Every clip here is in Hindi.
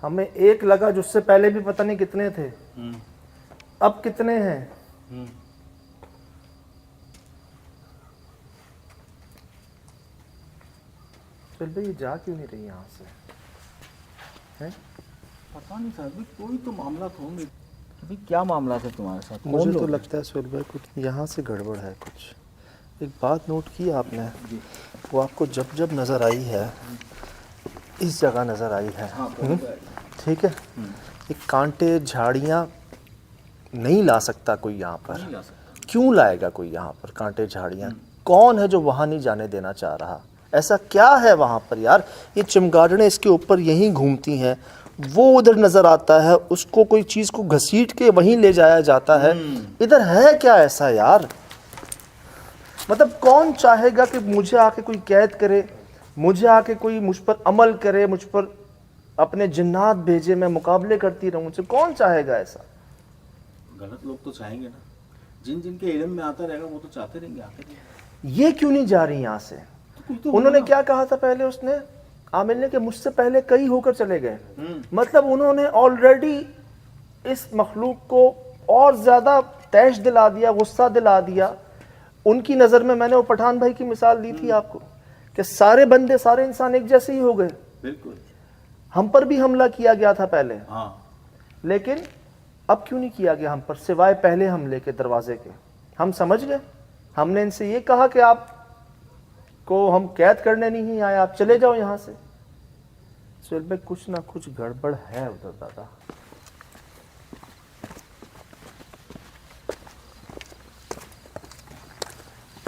हमें एक लगा, जिससे पहले भी पता नहीं कितने थे, अब कितने हैं। चल भाई ये जा क्यों नहीं रही यहाँ से है? पता नहीं सर, अभी कोई तो मामला तो होंगे। अभी क्या मामला था तुम्हारे साथ? मुझे तो लगता है सुहेल भाई कुछ यहाँ से गड़बड़ है कुछ। एक बात नोट की आपने, वो आपको जब जब नज़र आई है, इस जगह नज़र आई है, ठीक है, ये कांटे झाड़ियाँ नहीं ला सकता कोई यहाँ पर। क्यों लाएगा कोई यहाँ पर कांटे झाड़ियाँ? कौन है जो वहाँ नहीं जाने देना चाह रहा? ऐसा क्या है वहाँ पर यार? ये चमगादड़ें इसके ऊपर यहीं घूमती हैं, वो उधर नज़र आता है, उसको कोई चीज़ को घसीट के वहीं ले जाया जाता है। इधर है क्या ऐसा यार? मतलब कौन चाहेगा कि मुझे आके कोई कैद करे, मुझे आके कोई मुझ पर अमल करे, मुझ पर अपने जिन्नात भेजे, मैं मुकाबले करती रहूं? मुझे कौन चाहेगा ऐसा? गलत लोग तो चाहेंगे ना, जिन जिनके इल्म में आता रहेगा वो तो चाहते रहेंगे आते रहेंगे। ये क्यों नहीं जा रही यहाँ से? तो उन्होंने क्या कहा था पहले, उसने आमिर ने, कि मुझसे पहले कई होकर चले गए। मतलब उन्होंने ऑलरेडी इस मखलूक को और ज्यादा तैश दिला दिया, गुस्सा दिला दिया। उनकी नजर में, मैंने वो पठान भाई की मिसाल दी थी आपको, कि सारे बंदे, सारे इंसान एक जैसे ही हो गए। बिल्कुल। हम पर भी हमला किया गया था पहले, हाँ, लेकिन अब क्यों नहीं किया गया हम पर, सिवाय पहले हमले के दरवाजे के? हम समझ गए। हमने इनसे ये कहा कि आप को हम कैद करने नहीं आए, आप चले जाओ यहाँ से। सुहेल भाई कुछ ना कुछ गड़बड़ है उधर दादा।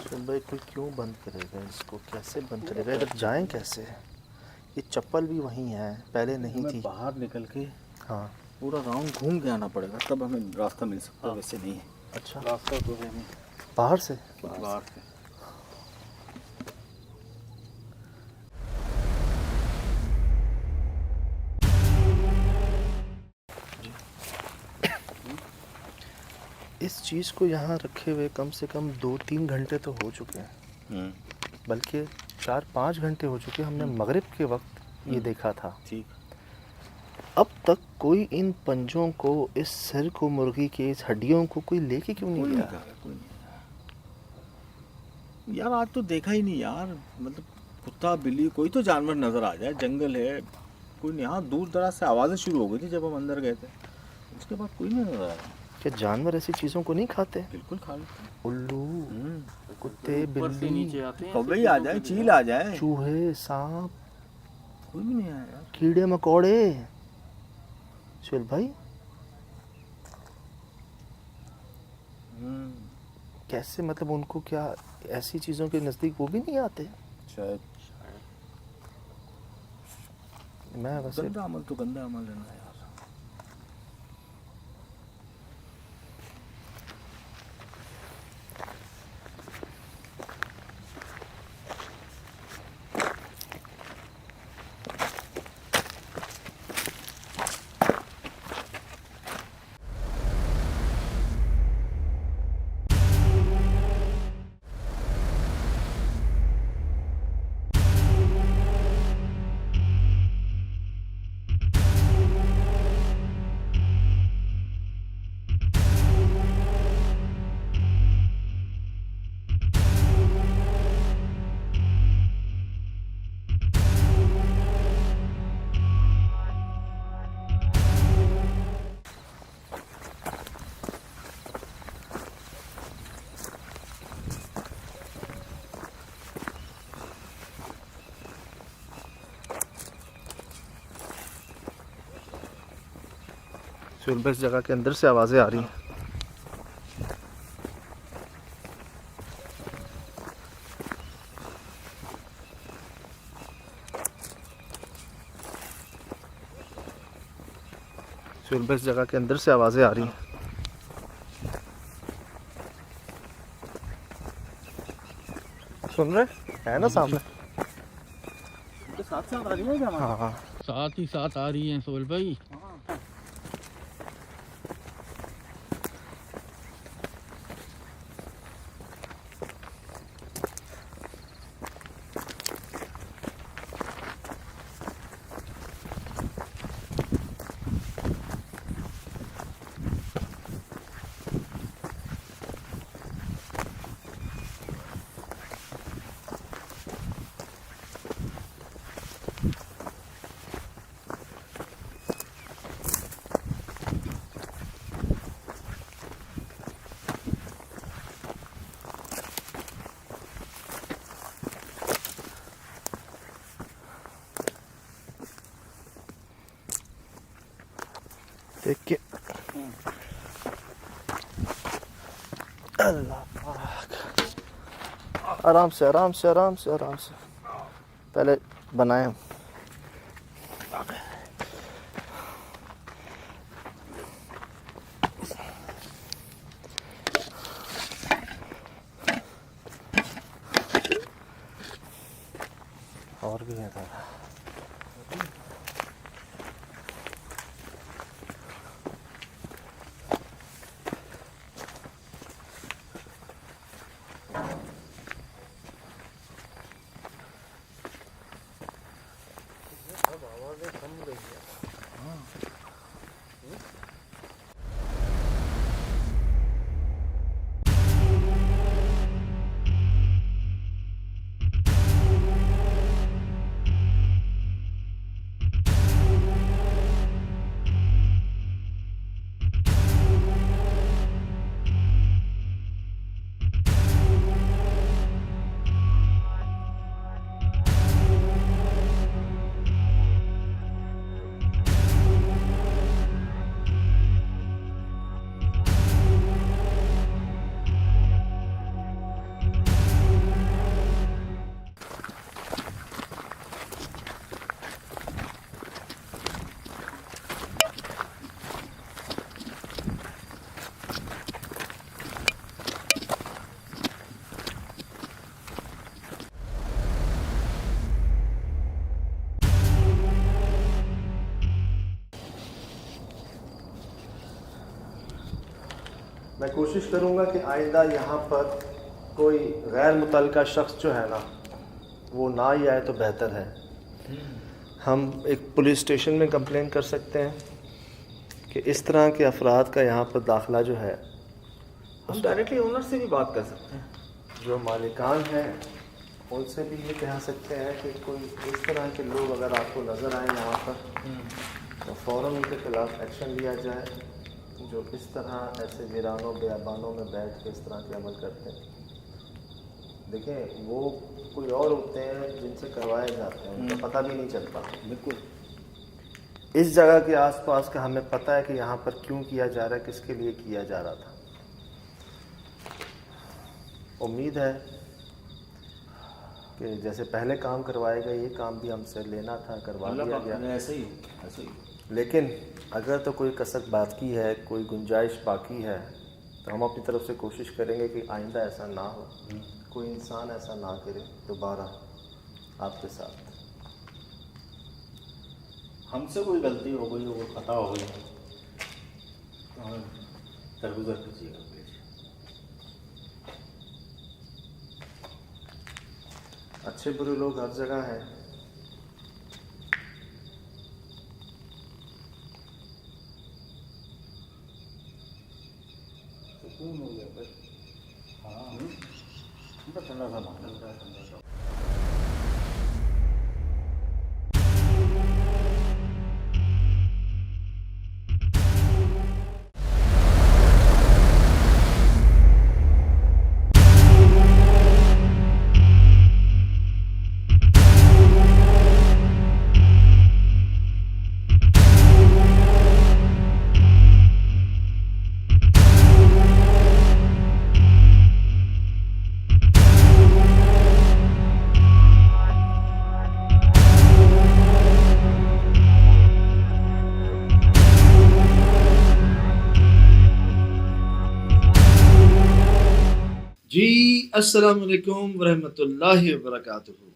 सुहेल भाई कोई क्यों बंद करेगा इसको? कैसे बंद करेगा? इधर जाएं कैसे? ये चप्पल भी वहीं है, पहले नहीं थी। बाहर निकल के हाँ, पूरा राउंड घूम के आना पड़ेगा, तब हमें रास्ता मिल सकता है, वैसे नहीं है। अच्छा, रास्ता तो है हमें बाहर से। बाहर से। इस चीज़ को यहाँ रखे हुए कम से कम 2-3 घंटे तो हो चुके हैं, बल्कि 4-5 घंटे हो चुके। हमने मगरिब के वक्त ये देखा था। ठीक। अब तक कोई इन पंजों को, इस सिर को, मुर्गी के इस हड्डियों को कोई लेके क्यों नहीं गया? कोई नहीं यार, आज तो देखा ही नहीं यार। मतलब कुत्ता बिल्ली कोई तो जानवर नजर आ जाए, जंगल है कोई नहीं। हाँ, दूर दराज से आवाज़ें शुरू हो गई थी जब हम अंदर गए थे, उसके बाद कोई नहीं नजर आया। क्या जानवर ऐसी चीज़ों को नहीं खाते? बिल्कुल खा लेते। उल्लू, कुत्ते, बिल्ली, कौवे आ जाए, चील आ जाए, चूहे, सांप, कोई भी नहीं आया यार। कीड़े मकोड़े। सुहेल भाई कैसे, मतलब उनको क्या ऐसी चीज़ों के नज़दीक वो भी नहीं आते? शायद। मैं वैसे गंदा अमल तो गंदा अमल है ना यार। सुहेल भाई इस जगह के अंदर से आवाज़ें आ रही हैं। सुहेल भाई इस जगह के अंदर से आवाज़ें आ रही हैं। सुन रहे है ना सामने? साथ साथ आ रही है क्या? हाँ, साथ ही साथ आ रही हैं सुहेल भाई। देख के अल्लाह पाक। आराम से आराम से आराम से आराम से पहले बनाए हम। और भी है दादा। मैं कोशिश करूँगा कि आइंदा यहाँ पर कोई गैर मुतल्लिका शख्स जो है ना वो ना ही आए तो बेहतर है। हम एक पुलिस स्टेशन में कंप्लेन कर सकते हैं कि इस तरह के अफराद का यहाँ पर दाखिला जो है, हम डायरेक्टली ओनर से भी बात कर सकते हैं। जो मालिकान हैं उनसे भी ये कह सकते हैं कि कोई इस तरह के लोग अगर आपको नज़र आए यहाँ पर तो फ़ौरन उनके ख़िलाफ़ एक्शन लिया जाए, जो इस तरह ऐसे वीरानों बेअबानों में बैठ के इस तरह के अमल करते हैं। देखें, वो कोई और होते हैं जिनसे करवाए जाते हैं, उनका पता भी नहीं चलता। बिल्कुल। इस जगह के आसपास का हमें पता है कि यहाँ पर क्यों किया जा रहा है, किसके लिए किया जा रहा था। उम्मीद है कि जैसे पहले काम करवाए गए, ये काम भी हमसे लेना था, करवा दिया गया। ऐसे ही लेकिन अगर तो कोई कसक बाकी है, कोई गुंजाइश बाकी है, तो हम अपनी तरफ से कोशिश करेंगे कि आइंदा ऐसा ना हो, कोई इंसान ऐसा ना करे दोबारा आपके साथ। हमसे कोई गलती हो गई, वो खता हो गई, दरगुजर कीजिएगा। अच्छे बुरे लोग हर जगह हैं। सुकून हो गया बस। हाँ, ठंडा सा माहौल है, ठंडा सा। जी अस्सलाम वालेकुम वरहमतुल्लाहि वबरकातुहू।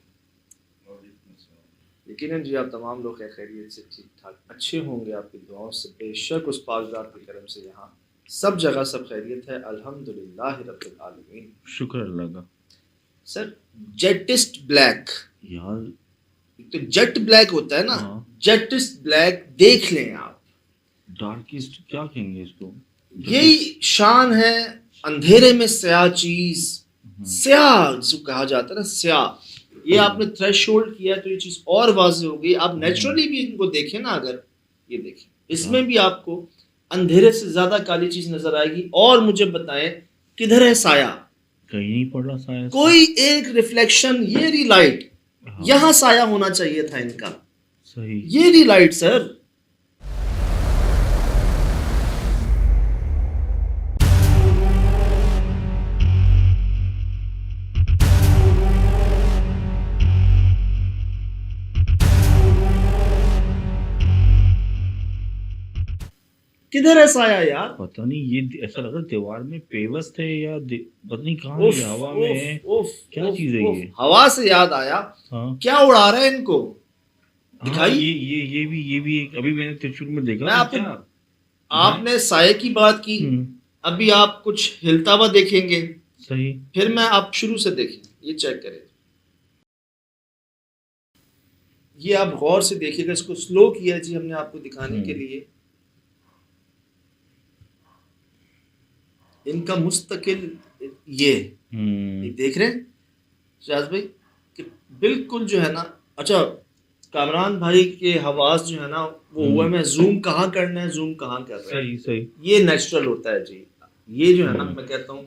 यकीनन जी आप तमाम लोग खैरियत से ठीक ठाक अच्छे होंगे, आपकी दुआओं से बेशक उस पाकदार के करम से यहाँ सब जगह सब खैरियत है, अल्हम्दुलिल्लाह रब्बिल आलमीन। शुक्र अल्लाह का। सर जेटिस्ट ब्लैक, यार तो जेट ब्लैक होता है ना, हाँ। जेटिस्ट ब्लैक देख लें आप। डार्केस्ट क्या कहेंगे इसको? यही शान है अंधेरे में स्याह चीज, स्याह जो कहा जाता है ना, स्याह। ये आपने थ्रेशोल्ड किया तो ये चीज और वाज़ेह हो गई। आप नेचुरली भी इनको देखें ना, अगर ये देखें, इसमें भी आपको अंधेरे से ज्यादा काली चीज नजर आएगी। और मुझे बताएं किधर है साया? कहीं नहीं पड़ रहा साया। कोई एक रिफ्लेक्शन, ये री लाइट, हाँ। यहाँ साया होना चाहिए था इनका, सही। ये री लाइट सर। किधर है साया यार? पता नहीं, ये ऐसा लग रहा है दीवार में पेवस्त है या पता नहीं कहाँ उफ, ये हवा में है। उफ, क्या उफ, चीज है उफ। ये? हवा से याद आया, हाँ क्या उड़ा रहे हैं इनको? हाँ, दिखाई? ये भी एक अभी मैंने त्रिशूल में देखा मैं था, आपको क्या? आपने साये की बात की, अभी आप कुछ हिलता हुआ देखेंगे, सही। फिर मैं आप शुरू से देखें, ये चेक करें, ये आप गौर से देखिएगा, इसको स्लो किया जी हमने आपको दिखाने के लिए। इनका मुस्तकिल ये देख रहे हैं शाहज भाई कि बिल्कुल जो है ना, अच्छा कामरान भाई के हवास जो है ना वो हुआ में जूम कहाँ करना है, जूम कहाँ कर रहे हैं, सही सही। ये नेचुरल होता है जी। ये जो है ना मैं कहता हूँ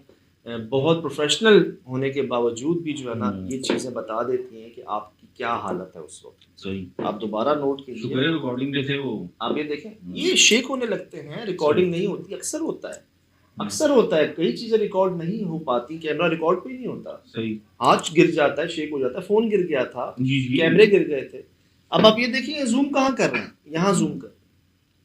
बहुत प्रोफेशनल होने के बावजूद भी जो है ना ये चीजें बता देती हैं कि आपकी क्या हालत है उस वक्त। सही। आप दोबारा नोट कीजिए, रिकॉर्डिंग के थे वो, आप ये देखें, ये शेक होने लगते हैं, रिकॉर्डिंग नहीं होती, अक्सर होता है, अक्सर होता है, कई चीजें रिकॉर्ड नहीं हो पाती, कैमरा रिकॉर्ड पे नहीं होता, सही, हाथ गिर जाता है, शेक हो जाता है, फोन गिर गया था, जी जी, कैमरे गिर गए थे। अब आप ये देखिए जूम कहाँ कर रहे हैं, यहाँ जूम कर,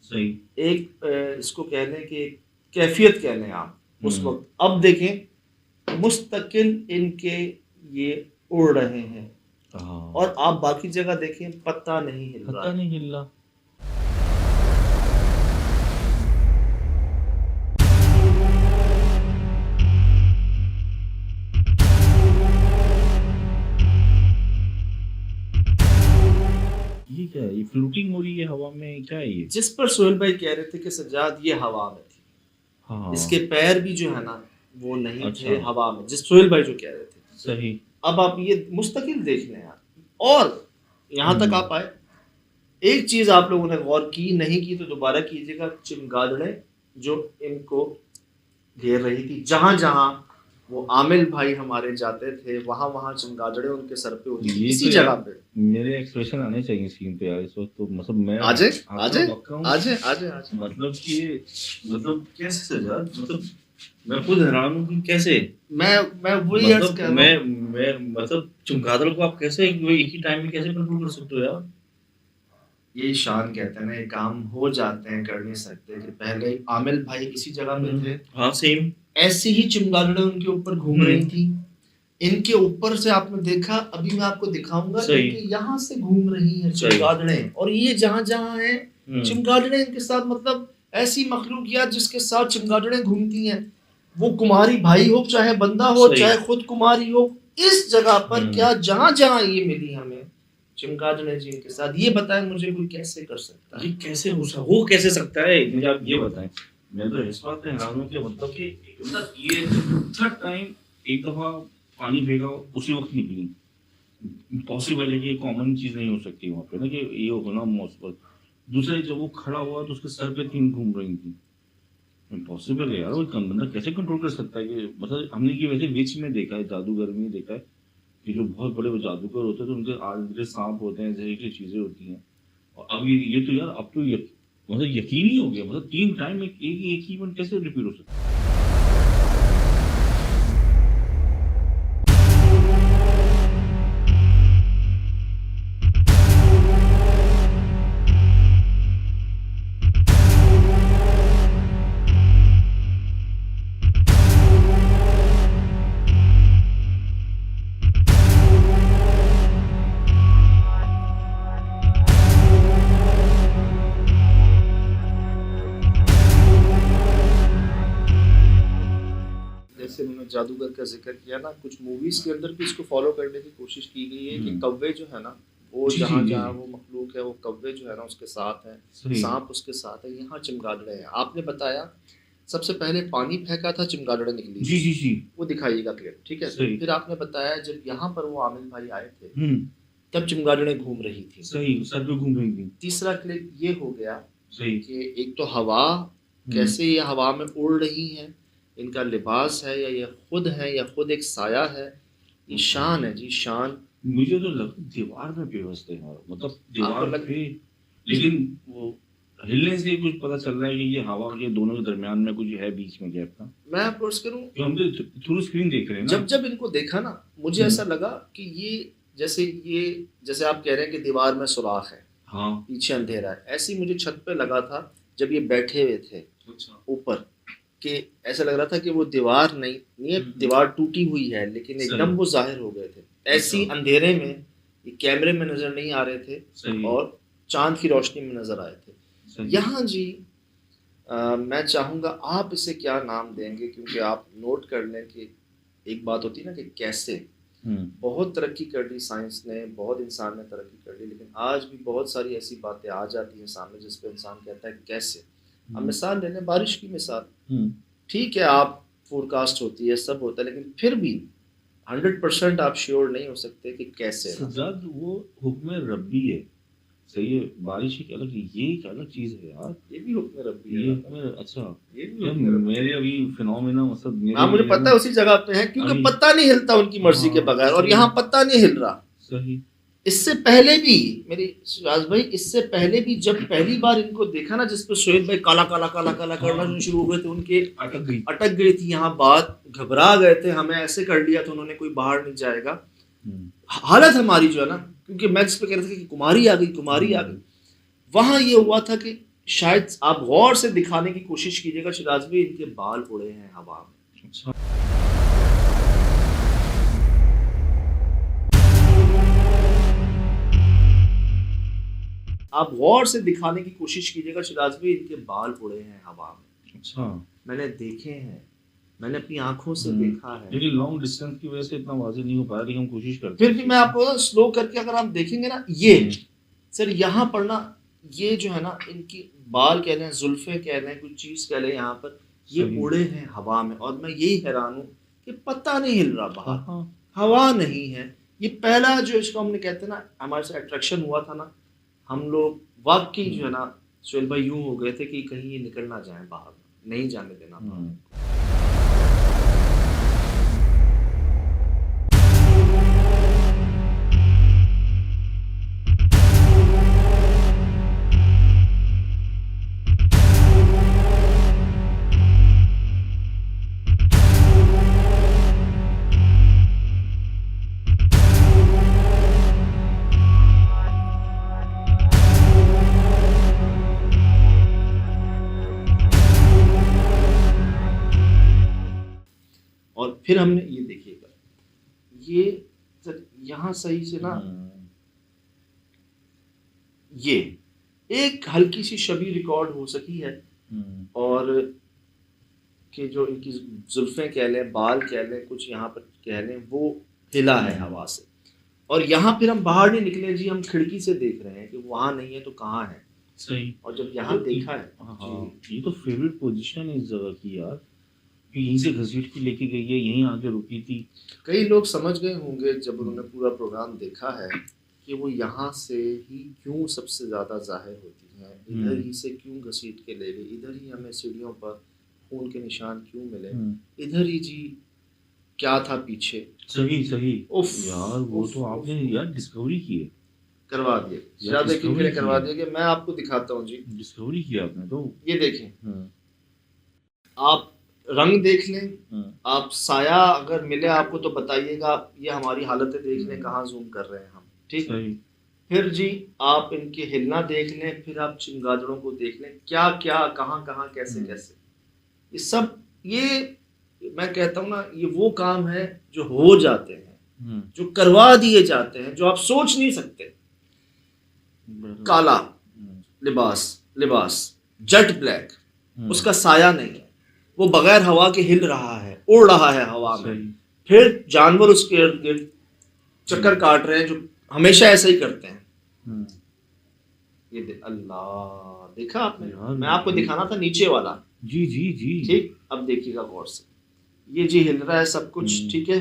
सही। एक इसको कह लें कि कैफियत कह लें आप उस वक्त। अब देखें मुस्तकिल इनके ये उड़ रहे हैं और आप बाकी जगह देखें पत्ता नहीं हिल रहा, पता नहीं हिल रहा। ये क्या है? ये फ्लूटिंग हो रही है हवा में, क्या है ये? जिस पर सोहेल भाई कह रहे थे कि सज्जाद ये हवा में थी, हाँ, इसके पैर भी जो है ना वो नहीं अच्छा, थे हवा में, जिस सोहेल भाई जो कह रहे थे। सही। अब आप ये मुस्तकिल देख लें यार, और यहाँ तक आप आए, एक चीज आप लोगों ने गौर की नहीं की तो दोबारा कीजिएगा, चमगादड़ें जो इनको घेर रही थी, जहां जहां वो आमिल भाई हमारे जाते थे वहां वहां चमगादड़ें उनके सर पे होती थी, इसी जगह पे। मेरे एक्सप्रेशन आने चाहिए सीन पे यार इस वक्त, तो मतलब मैं आजे मतलब कि मतलब कैसे सजा, मतलब मैं खुद हैरान हूँ कि कैसे मैं वही अर्ज मतलब कर रहा हूं। मैं मतलब चमगादड़ को आप कैसे एक ही टाइम में कैसे कंट्रोल कर सकते हो यार? ये शान कहते हैं ना, ये काम हो जाते हैं, कर नहीं सकते। कि पहले आमिल भाई इसी जगह पे थे, हाँ सेम, ऐसी ही चमगादड़ें उनके ऊपर घूम रही थी, इनके ऊपर से आपने देखा, अभी मैं आपको दिखाऊंगा कि यहाँ से घूम रही है चमगादड़ें, और ये जहां जहां है चमगादड़ें इनके साथ, मतलब ऐसी मखलूकियात जिसके साथ चमगादड़ें घूमती हैं, वो कुमारी भाई हो चाहे बंदा हो चाहे खुद कुमारी हो, इस जगह पर क्या जहां जहां ये मिली हमें चमगादड़ें जी के साथ, ये बताएं मुझे कोई कैसे कर सकता है, कैसे हो कैसे सकता है, मुझे आप ये बताएं। मैं तो इस बात पे हैरान हूँ कि मतलब कि ये थर्ड टाइम एक दफा पानी फेंका उसी वक्त निकली, पॉसिबल है कि कॉमन चीज नहीं हो सकती वहाँ पे ना कि ये होना पॉसिबल। दूसरा जब वो खड़ा हुआ तो उसके सर पे 3 घूम रही थी, इम्पॉसिबल है यार, वो बंदा कैसे कंट्रोल कर सकता है? कि मतलब हमने कि वैसे विच में देखा है, जादूगर में देखा है कि जो बहुत बड़े जादूगर होते हैं तो उनके आर्ट सांप होते हैं, जहरीली चीजें होती हैं, और अब ये तो यार अब तो मतलब यकीन ही हो गया, मतलब 3 टाइम एक ही इवेंट कैसे रिपीट हो सकता है? जादूगर का जिक्र किया ना, कुछ मूवीज के अंदर भी इसको फॉलो करने की कोशिश की गई है कि कौवे जो है ना वो जहाँ जहाँ वो मखलूक है वो कौवे जो है ना उसके साथ है, सांप उसके साथ है, यहाँ चमगादड़ें हैं। आपने बताया सबसे पहले पानी फेंका था, चमगादड़ें निकली, जी जी जी, वो दिखाइएगा क्लियर, ठीक है। फिर आपने बताया जब यहाँ पर वो आमिल भाई आए थे तब चमगादड़ें घूम रही थी, सही, सर पे घूम रही थी। तीसरा क्लिप ये हो गया सही कि एक तो हवा, कैसे ये हवा में उड़ रही है, इनका लिबास है या ये खुद है या खुद एक साया है, ये शान है जी, शान। मुझे तो लगा दीवार में बेबस थे यार, मतलब दीवार पे, लेकिन वो हिलने से कुछ पता चल रहा है कि ये हवा के दोनों के दरमियान में कुछ है, बीच में गैप ना। मैं आपको अर्ज करूं, हम तो थ्रू स्क्रीन देख रहे हैं ना, जब इनको देखा ना मुझे ऐसा लगा कि ये जैसे आप कह रहे हैं कि दीवार में सुराख है, हाँ पीछे अंधेरा है, ऐसे ही मुझे छत पे लगा था जब ये बैठे हुए थे अच्छा ऊपर, कि ऐसा लग रहा था कि वो दीवार नहीं है, दीवार टूटी हुई है, लेकिन एकदम वो जाहिर हो गए थे। ऐसी अंधेरे में ये कैमरे में नजर नहीं आ रहे थे सही। और चांद की रोशनी में नजर आए थे। सही। यहाँ जी मैं चाहूँगा आप इसे क्या नाम देंगे, क्योंकि आप नोट कर लें कि एक बात होती है ना कि कैसे बहुत तरक्की कर ली साइंस ने, बहुत इंसान ने तरक्की कर ली, लेकिन आज भी बहुत सारी ऐसी बातें आ जाती हैं सामने जिस पे इंसान कहता है कैसे। अब मिसाल ले लें बारिश की मिसाल, ठीक है आप फोरकास्ट होती है सब होता है, लेकिन फिर भी 100% आप श्योर नहीं हो सकते कि कैसे। सज्जाद वो हुक्म रब्बी है, सही है। बारिश एक अलग, ये एक अलग चीज है यार, ये भी हुक्म रब्बी ये है। हुक्म अच्छा। ये भी यार हुक्म रब्बी। मेरे अभी फिनोमेना मतलब मेरे हाँ मुझे पता है उसी जगह पे है, क्योंकि अभी- पत्ता नहीं हिलता उनकी मर्जी के हाँ, बगैर, और सही। यहाँ पत्ता नहीं हिल रहा। सही। इससे पहले भी मेरी राज भाई, इससे पहले भी जब पहली बार इनको देखा ना, जिस पे सोहेल भाई काला काला काला काला करना जो शुरू हो गए थे, उनके अटक गई थी यहाँ बात, घबरा गए थे, हमें ऐसे कर लिया था उन्होंने कोई बाहर नहीं जाएगा। हालत हमारी जो है ना, क्योंकि मैं जिस पे कह रहे थे कि कुमारी आ गई, कुमारी आ गई, वहां ये हुआ था कि शायद आप गौर से दिखाने की कोशिश कीजिएगा शिराज भाई, इनके बाल उड़े हैं हवा में। अच्छा। आप गौर से दिखाने की कोशिश कीजिएगा शिराज भाई, इनके बाल उड़े हैं हवा में। अच्छा। मैंने देखे हैं, मैंने अपनी आंखों से देखा है। लेकिन लॉन्ग डिस्टेंस की वजह से इतना वाज़ेह नहीं हो पा रहा, लेकिन हम कोशिश करते फिर भी मैं आपको स्लो करके अगर आप देखेंगे ना, ये सर यहाँ पर ना, ये जो है ना, इनकी बाल कह लें, जुल्फे कह लें, कुछ चीज कह लें, यहाँ पर ये सही। उड़े हैं हवा में, और मैं यही हैरान हूँ कि पत्ता नहीं हिल रहा बाहर, हाँ। हवा नहीं है। ये पहला जो इसको हमने कहते हैं ना, हमारे से अट्रैक्शन हुआ था ना, हम लोग वाकई जो है ना सोहेल भाई यूं हो गए थे कि कहीं ये निकल ना जाए बाहर, नहीं जाने देना बाहर। और फिर हमने ये देखिएगा, ये सर यहाँ सही से ना, ये एक हल्की सी छवि रिकॉर्ड हो सकी है, और कि जो इनकी जुल्फें कह लें, बाल कह लें, कुछ यहाँ पर कह लें, वो हिला है हवा से। और यहाँ फिर हम बाहर नहीं निकले जी, हम खिड़की से देख रहे हैं कि वहां नहीं है तो कहाँ है। सही। और जब यहाँ देखा है, हाँ, ये तो फेवरेट पोजीशन है इस जगह की यार, कि यहीं से घसीट के लेके गई है, यहीं आके रुकी थी। कई लोग समझ गए होंगे जब उन्होंने पूरा प्रोग्राम देखा है कि वो यहाँ से ही क्यों सबसे ज्यादा जाहिर होती हैं, इधर ही से क्यों घसीट के ले गई, इधर ही हमें सीढ़ियों पर खून के निशान क्यों मिले, इधर ही जी क्या था पीछे। सही सही। उफ यार वो तो आपने यार डिस्कवरी की है, करवा दिए, ज्यादा किसी ने करवा दिया कि मैं आपको दिखाता हूँ जी। डिस्कवरी किया आपने तो। ये देखें, आप रंग देख लें, आप साया अगर मिले आपको तो बताइएगा, ये हमारी हालतें देख लें कहाँ जूम कर रहे हैं हम, ठीक है। फिर जी आप इनके हिलना देख लें, फिर आप चमगादड़ों को देख लें, क्या क्या कहाँ कहाँ कैसे कैसे, ये सब, ये मैं कहता हूँ ना, ये वो काम है जो हो जाते हैं, जो करवा दिए जाते हैं, जो आप सोच नहीं सकते। काला लिबास जट ब्लैक, उसका साया नहीं है, वो बगैर हवा के हिल रहा है, उड़ रहा है हवा में। फिर जानवर उसके इर्द गिर्द चक्कर काट रहे हैं, जो हमेशा ऐसा ही करते हैं। ये अल्लाह, देखा आपने? मैं आपको दिखाना था नीचे वाला। जी जी जी ठीक, अब देखिएगा गौर से, ये जी हिल रहा है सब कुछ, ठीक है।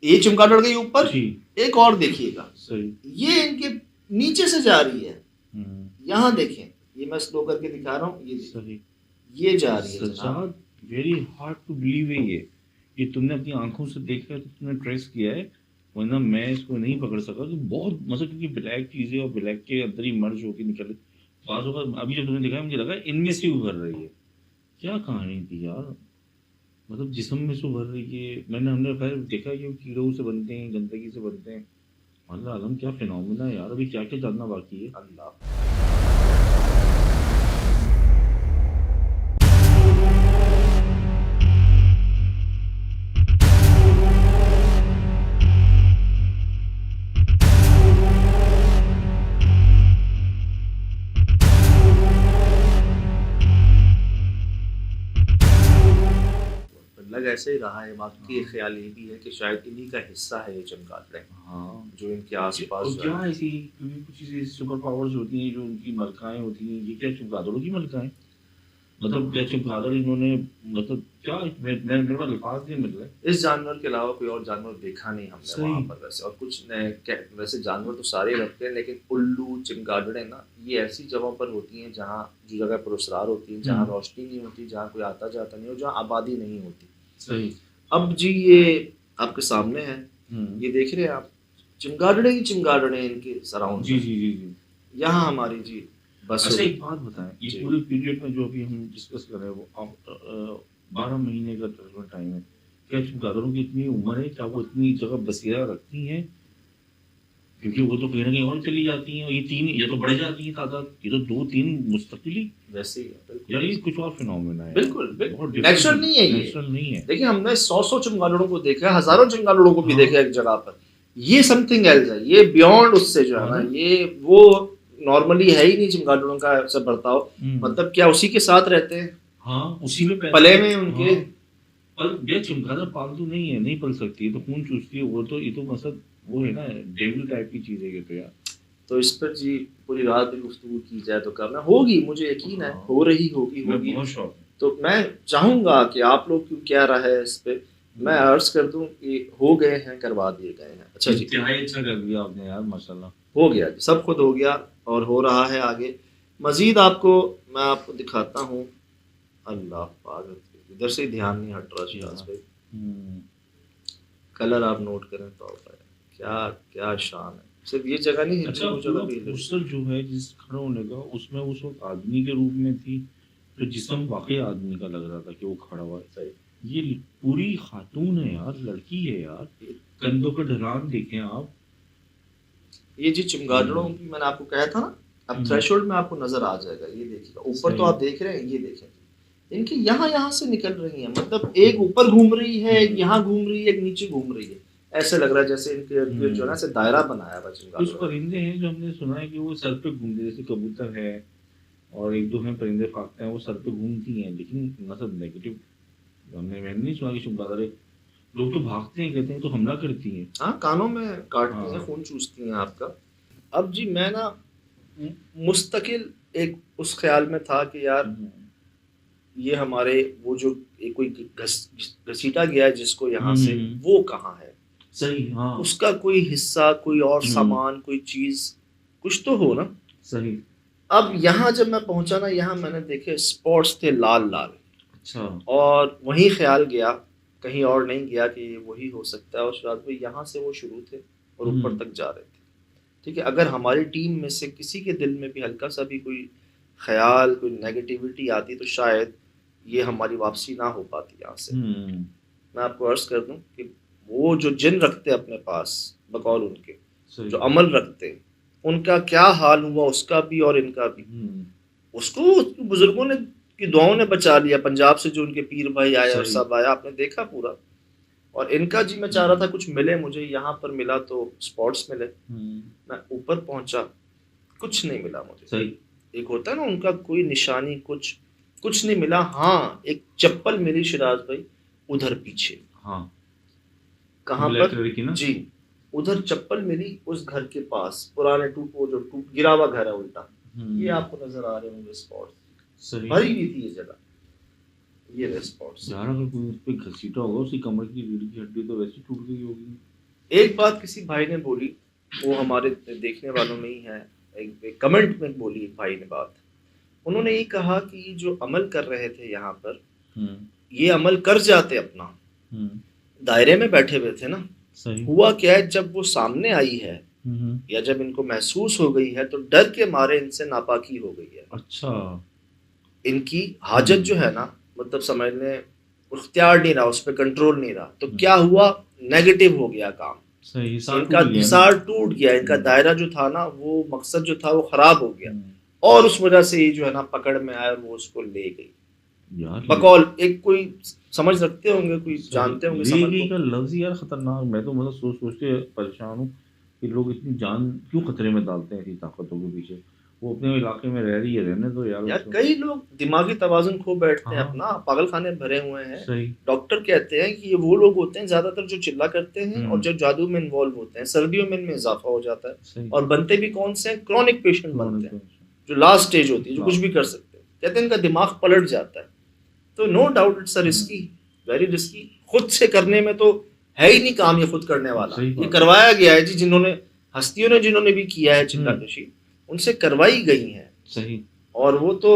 ये चमगादड़ गई ऊपर, एक और देखिएगा, ये इनके नीचे से जा रही है। यहाँ देखें, ये मैं स्लो करके दिखा रहा हूँ, ये जा रही है। वेरी हार्ड टू बिलीव है ये तुमने अपनी आंखों से देखा है, तो तुमने ट्रेस किया है, वरना मैं इसको नहीं पकड़ सका। तो बहुत मतलब, क्योंकि ब्लैक चीजें और ब्लैक के अंदर ही मर्ज होकर निकले पास होकर, अभी जब तुमने देखा मुझे लगा इनमें से उभर रही है। क्या कहानी थी यार, मतलब जिस्म में से उभर रही है। हमने फिर देखा कि कीड़ों से बनते हैं, गंदगी से बनते हैं। अल्लाह आलम, क्या फिनोमेना है यार, अभी क्या क्या जानना बाकी है। अल्लाह। लग ऐसे ही रहा है, बाकी एक ख्याल ये भी है कि शायद इन्हीं का हिस्सा है ये चमगादड़ें, हाँ जो इनके आसपास और जो क्या है। ऐसी क्योंकि कुछ ऐसी सुपर पावर्स होती हैं जो उनकी मलकाएं होती हैं, ये क्या चमगादड़ों की मलकाएं? मतलब क्या चमगादड़ इन्होंने मतलब क्या मेरे पास अल्फाज नहीं मिल रहे। इस जानवर के अलावा कोई और जानवर देखा नहीं हमने सही। वहाँ पर वैसे, और कुछ वैसे जानवर तो सारे रखते हैं, लेकिन उल्लू चमगादड़ें ना ये ऐसी जगहों पर होती हैं जहाँ जो जगह पुरस्कार होती है, जहाँ रोशनी नहीं होती, जहाँ कोई आता जाता नहीं हो, जहाँ आबादी नहीं होती। सही। अब जी ये आपके सामने है, हम्म। ये देख रहे हैं आप, चिमगादड़े ही चिमगादड़े इनके सराउंड जी जी जी जी। यहाँ हमारी जी बस अच्छा होगी। एक बात बताएं, ये जी। पूरे पीरियड में जो अभी हम डिस्कस कर रहे हैं वो आप 12 महीने का टाइम है, क्या चमगादड़ों की इतनी उम्र है, क्या वो इतनी जगह बसेरा रखती हैं? क्योंकि वो तो कहीं ना कहीं और चली जाती हैं, और ये तीन ये तो बढ़ जाती हैं तादाद, ये तो 2-3 मुस्तकिली, वैसे ही है, बिल्कुल। यार ये कुछ और फिनोमेना है। बिल्कुल बहुत बिल्कुल different नेचुरल नहीं है ये। नेचुरल नहीं है। देखिए हमने 100 चमगादड़ों को देखा है, हजारों चमगादड़ों को भी हाँ। देखा है एक जगह पर, ये समथिंग एल्स है, ये बियॉन्ड उससे जो है ना, हाँ। ये वो नॉर्मली है ही नहीं चमगादड़ों का ऐसा बर्ताव। मतलब क्या उसी के साथ रहते हैं, हाँ उसी में पैदा- पले में उनके। हाँ। पर ये चमगादड़ पालतू नहीं है, नहीं पल सकती, ये तो खून चूसती है, वो तो ये तो मतलब वो है ना डेविल टाइप की चीज है ये तो यार। तो इस पर जी पूरी रात भी गुफ्तगू की जाए तो करना होगी, मुझे यकीन है हाँ। हो रही होगी मैं होगी। बहुत शौक है। तो मैं चाहूंगा कि आप लोग क्यों क्या रहा है इस पे, मैं अर्ज कर दूं कि हो गए हैं, करवा दिए गए हैं। अच्छा जी, इंतहाई अच्छा कर दिया आपने यार माशाल्लाह। हो गया जी, सब खुद हो गया और हो रहा है आगे मजीद। आपको मैं आपको दिखाता हूँ, अल्लाह पाक, इधर से ध्यान नहीं हट रहा शिराज भाई। कलर आप नोट करें तो क्या क्या शान है, सिर्फ ये जगह नहीं है। अच्छा वो जगह भी है। पोस्टर जो है जिस खड़ा होने का, उसमें उस वक्त आदमी के रूप में थी, तो जिस्म वाकई आदमी का लग रहा था कि वो खड़ा हुआ है। सही। ये पूरी खातून है यार, लड़की है यार, कंधों का ढलान देखें आप। ये जी चमगादड़ों की मैंने आपको कहा था ना, अब थ्रेशोल्ड में आपको नजर आ जाएगा, ये देखिएगा ऊपर तो सही। आप देख रहे हैं, ये देखें इनकी यहाँ से निकल रही है, मतलब एक ऊपर घूम रही है, एक यहाँ घूम रही है, एक नीचे घूम रही है। ऐसे लग रहा है जैसे इनके इर्द गिर्द जो है ना से दायरा बनाया हुआ कुछ चमगादड़। परिंदे हैं जो हमने सुना है कि वो सर पे घूमते, जैसे कबूतर है और एक दो हैं परिंदे फाकते हैं, वो सर पे घूमती हैं, लेकिन मतलब नेगेटिव मैंने नहीं सुना कि चमगादड़ें, लोग तो भागते हैं, कहते हैं तो हमला करती हैं। हाँ, कानों में काटती हैं, हाँ। खून चूसती हैं आपका। अब जी मैं ना मुस्तकिल एक उस ख्याल में था कि यार ये हमारे वो जो एक कोई घसीटा गया है जिसको यहाँ से, वो कहाँ है, सही। हाँ उसका कोई हिस्सा, कोई और सामान, कोई चीज कुछ तो हो ना। सही। अब यहाँ जब मैं पहुंचा ना, यहाँ मैंने देखे स्पॉट्स थे लाल लाल। अच्छा। और वही ख्याल गया, कहीं और नहीं गया कि ये वही हो सकता है। और शायद वो यहाँ से वो शुरू थे और ऊपर तक जा रहे थे। ठीक है, अगर हमारी टीम में से किसी के दिल में भी हल्का सा भी कोई ख्याल, कोई नेगेटिविटी आती तो शायद ये हमारी वापसी ना हो पाती यहाँ से। मैं आपको अर्ज कर दूं कि वो जो जिन रखते अपने पास बकौल उनके, जो अमल रखते, उनका क्या हाल हुआ उसका भी और इनका भी। उसको बुजुर्गों ने की दुआओं ने बचा लिया, पंजाब से जो उनके पीर भाई आए और सब आया, आपने देखा पूरा। और इनका जी मैं चाह रहा था कुछ मिले मुझे, यहाँ पर मिला तो स्पॉट्स मिले। मैं ऊपर पहुंचा, कुछ नहीं मिला मुझे। सही। एक होता है ना उनका कोई निशानी, कुछ नहीं मिला। हाँ, एक चप्पल मिली शिराज भाई उधर पीछे। हाँ। कहाँ पर ना? जी, उधर चप्पल मिली उस घर के पास, पुराने वो जो गिरा हुआ घर है उल्टा, ये आपको नजर आ रहे होंगे स्पॉट। भरी हुई थी ये जगह, ये रहे स्पॉट्स। यार अगर कोई उस पे घसीटा होगा, उसकी कमर की रीढ़ की हड्डी तो वैसे टूट गई होगी। एक बात किसी भाई ने बोली, वो हमारे देखने वालों में ही है, एक कमेंट में बोली एक भाई ने बात। उन्होंने ये कहा कि जो अमल कर रहे थे यहाँ पर, ये अमल कर जाते अपना, दायरे में बैठे हुए थे ना। सही। हुआ क्या है, जब वो सामने आई है या जब इनको महसूस हो गई है तो डर के मारे इनसे नापाकी हो गई है। अच्छा। इनकी हाजत जो है ना, मतलब समझने इख्तियार नहीं रहा, उस पर कंट्रोल नहीं रहा, तो क्या हुआ, नेगेटिव हो गया काम। सही। इनका हिसार टूट गया, इनका दायरा जो था ना, वो मकसद जो था वो खराब हो गया, और उस वजह से ये जो है ना पकड़ में आया और वो उसको ले गई। यार बकौल एक कोई समझ रखते होंगे, कोई जानते होंगे समझ लेगी को। का लफ्ज यार खतरनाक। मैं तो मतलब सोच सोच के परेशान हूँ कि लोग इतनी जान क्यों खतरे में डालते हैं ऐसी ताकतों के पीछे। वो अपने इलाके में रह रही है, रहने दो यार यार उसको। कई लोग दिमागी तवाज़ुन खो बैठते हैं हाँ अपना, पागल खाने भरे हुए हैं। सही। डॉक्टर कहते हैं कि ये वो लोग होते हैं ज्यादातर जो चिल्ला करते हैं और हम्म, जो जादू में इन्वॉल्व होते हैं। सर्दियों में इनमें इजाफा हो जाता है सही। और बनते भी कौन से हैं, क्रॉनिक पेशेंट बनते हैं, हाँ जो लास्ट स्टेज होती है, जो कुछ भी कर सकते हैं। कहते हैं इनका दिमाग पलट जाता है। तो no doubt it's a risky, very risky. खुद से करने में तो है ही नहीं काम ये खुद करने वाला। सही ये बात है। करवाया गया है जी, जिन्होंने हस्तियों ने जिन्होंने भी किया है चिल्ला कशी, उनसे करवाई गई है। सही। और वो तो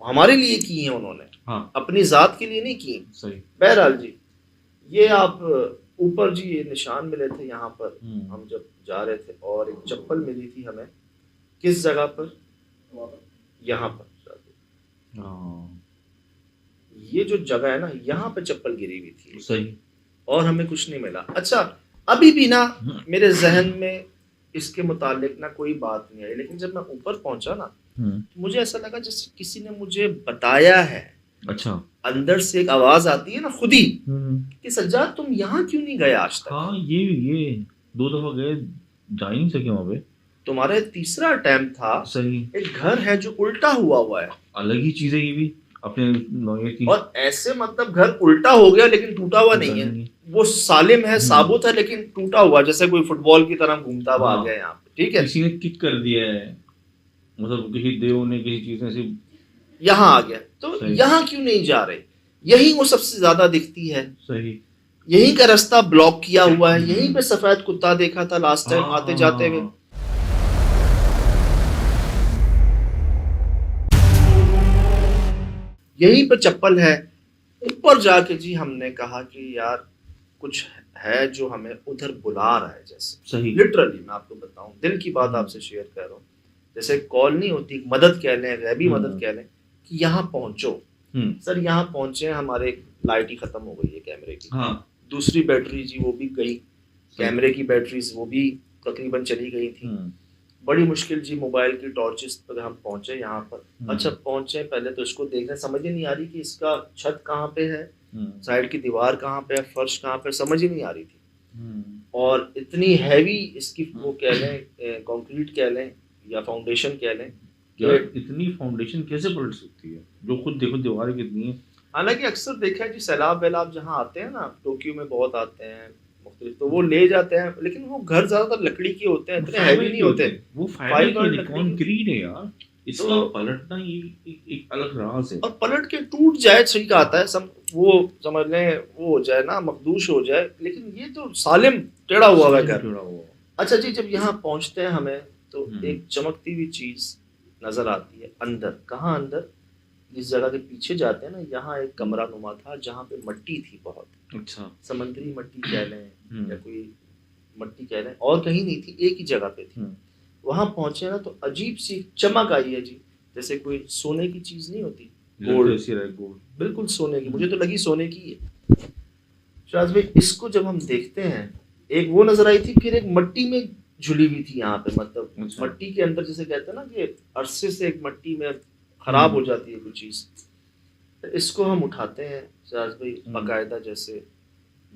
हमारे लिए की है उन्होंने, हाँ अपनी जात के लिए नहीं की। सही। बहरहाल जी, ये आप ऊपर जी ये निशान मिले थे यहाँ पर हम जब जा रहे थे, और एक चप्पल मिली थी हमें किस जगह पर, यहाँ पर। हाँ ये जो जगह है ना, यहाँ पे चप्पल गिरी हुई थी सही। और हमें कुछ नहीं मिला। अच्छा, अभी भी ना मेरे जहन में इसके मुतालिक ना कोई बात नहीं आई, लेकिन जब मैं ऊपर पहुंचा ना, तो मुझे ऐसा लगा जैसे किसी ने मुझे बताया है। अच्छा। अंदर से एक आवाज आती है ना खुद ही कि सज्जाद तुम यहाँ क्यों नहीं गए आज तक। हाँ ये 2 दफा गए, जा ही नहीं सके वहां पे। तुम्हारा तीसरा अटेम्प्ट था। सही। एक घर है जो उल्टा हुआ है, अलग ही चीज है ये भी अपने नौये की। और ऐसे मतलब घर उल्टा हो गया लेकिन टूटा हुआ नहीं है, वो सालिम है, साबुत है, लेकिन टूटा हुआ, जैसे कोई फुटबॉल की तरह घूमता हुआ आ गया यहाँ पे। ठीक है, किसी ने किक कर दिया है, मतलब किसी देव ने किसी चीज ने सिर्फ यहाँ आ गया। तो यहाँ क्यों नहीं जा रहे, यही वो सबसे ज्यादा दिखती है। सही। यहीं का रास्ता ब्लॉक किया हुआ है, यहीं पे सफेद कुत्ता देखा था लास्ट टाइम आते जाते हुए। यहीं पे चप्पल है। ऊपर जाके जी हमने कहा कि यार कुछ है जो हमें उधर बुला रहा है, जैसे सही। लिटरली मैं आपको बताऊं, दिल की बात आपसे शेयर कर रहा हूँ। जैसे कॉल नहीं होती, मदद कह लें, गैबी मदद कह लें कि यहाँ पहुंचो। सर यहाँ पहुंचे, हमारे लाइट ही खत्म हो गई है कैमरे की। हाँ। दूसरी बैटरी जी वो भी गई, कैमरे की बैटरीज वो भी तकरीबन चली गई थी। बड़ी मुश्किल जी मोबाइल की टॉर्चेस पर हम पहुंचे यहाँ पर। अच्छा पहुंचे, पहले तो इसको देखने समझ ही नहीं आ रही कि इसका छत कहाँ पे है, साइड की दीवार कहाँ पे है, फर्श कहाँ पे, समझ ही नहीं आ रही थी। और इतनी हैवी इसकी वो कह लें, कंक्रीट कह लें या फाउंडेशन कह लें। यार इतनी फाउंडेशन कैसे पलट सकती है, जो खुद देखो दीवारें कितनी है। हालांकि अक्सर देखा है जी, सैलाब वैलाब जहाँ आते हैं ना, टोक्यो में बहुत आते हैं मुख्तलिफ, तो वो ले जाते हैं, लेकिन वो घर ज्यादातर लकड़ी के होते हैं, इतने हैवी नहीं होते। वो फाइबर लकड़ी कंक्रीट है यार, इसका तो पलटना ही एक अलग राज है। और पलट के टूट जाए ठीक आता है, वो समझ लें वो हो जाए ना, मखदूश हो जाए, लेकिन ये तो सालिम टेढ़ा हुआ है घर। अच्छा जी, जब यहाँ पहुंचते हैं हमें तो एक चमकती हुई चीज नजर आती है अंदर। कहाँ अंदर, जिस जगह के पीछे जाते हैं ना, यहाँ एक कमरा नुमा था जहाँ पे मट्टी थी बहुत। अच्छा। समंदरी मट्टी कह लें या कोई मट्टी कह लें, और कहीं नहीं थी, एक ही जगह पे थी। वहां पहुंचे ना तो अजीब सी चमक आई है जी, जैसे कोई सोने की चीज नहीं होती, गोल्ड, बिल्कुल सोने की। मुझे तो लगी सोने की है। शाहज भाई, इसको जब हम देखते हैं, एक वो नजर आई थी, फिर एक मट्टी में झुली हुई थी यहाँ पे, मतलब मट्टी के अंदर, जैसे कहते हैं ना कि अरसे से एक मट्टी में खराब हो जाती है कोई चीज। तो इसको हम उठाते हैं शाहज भाई, बाकायदा जैसे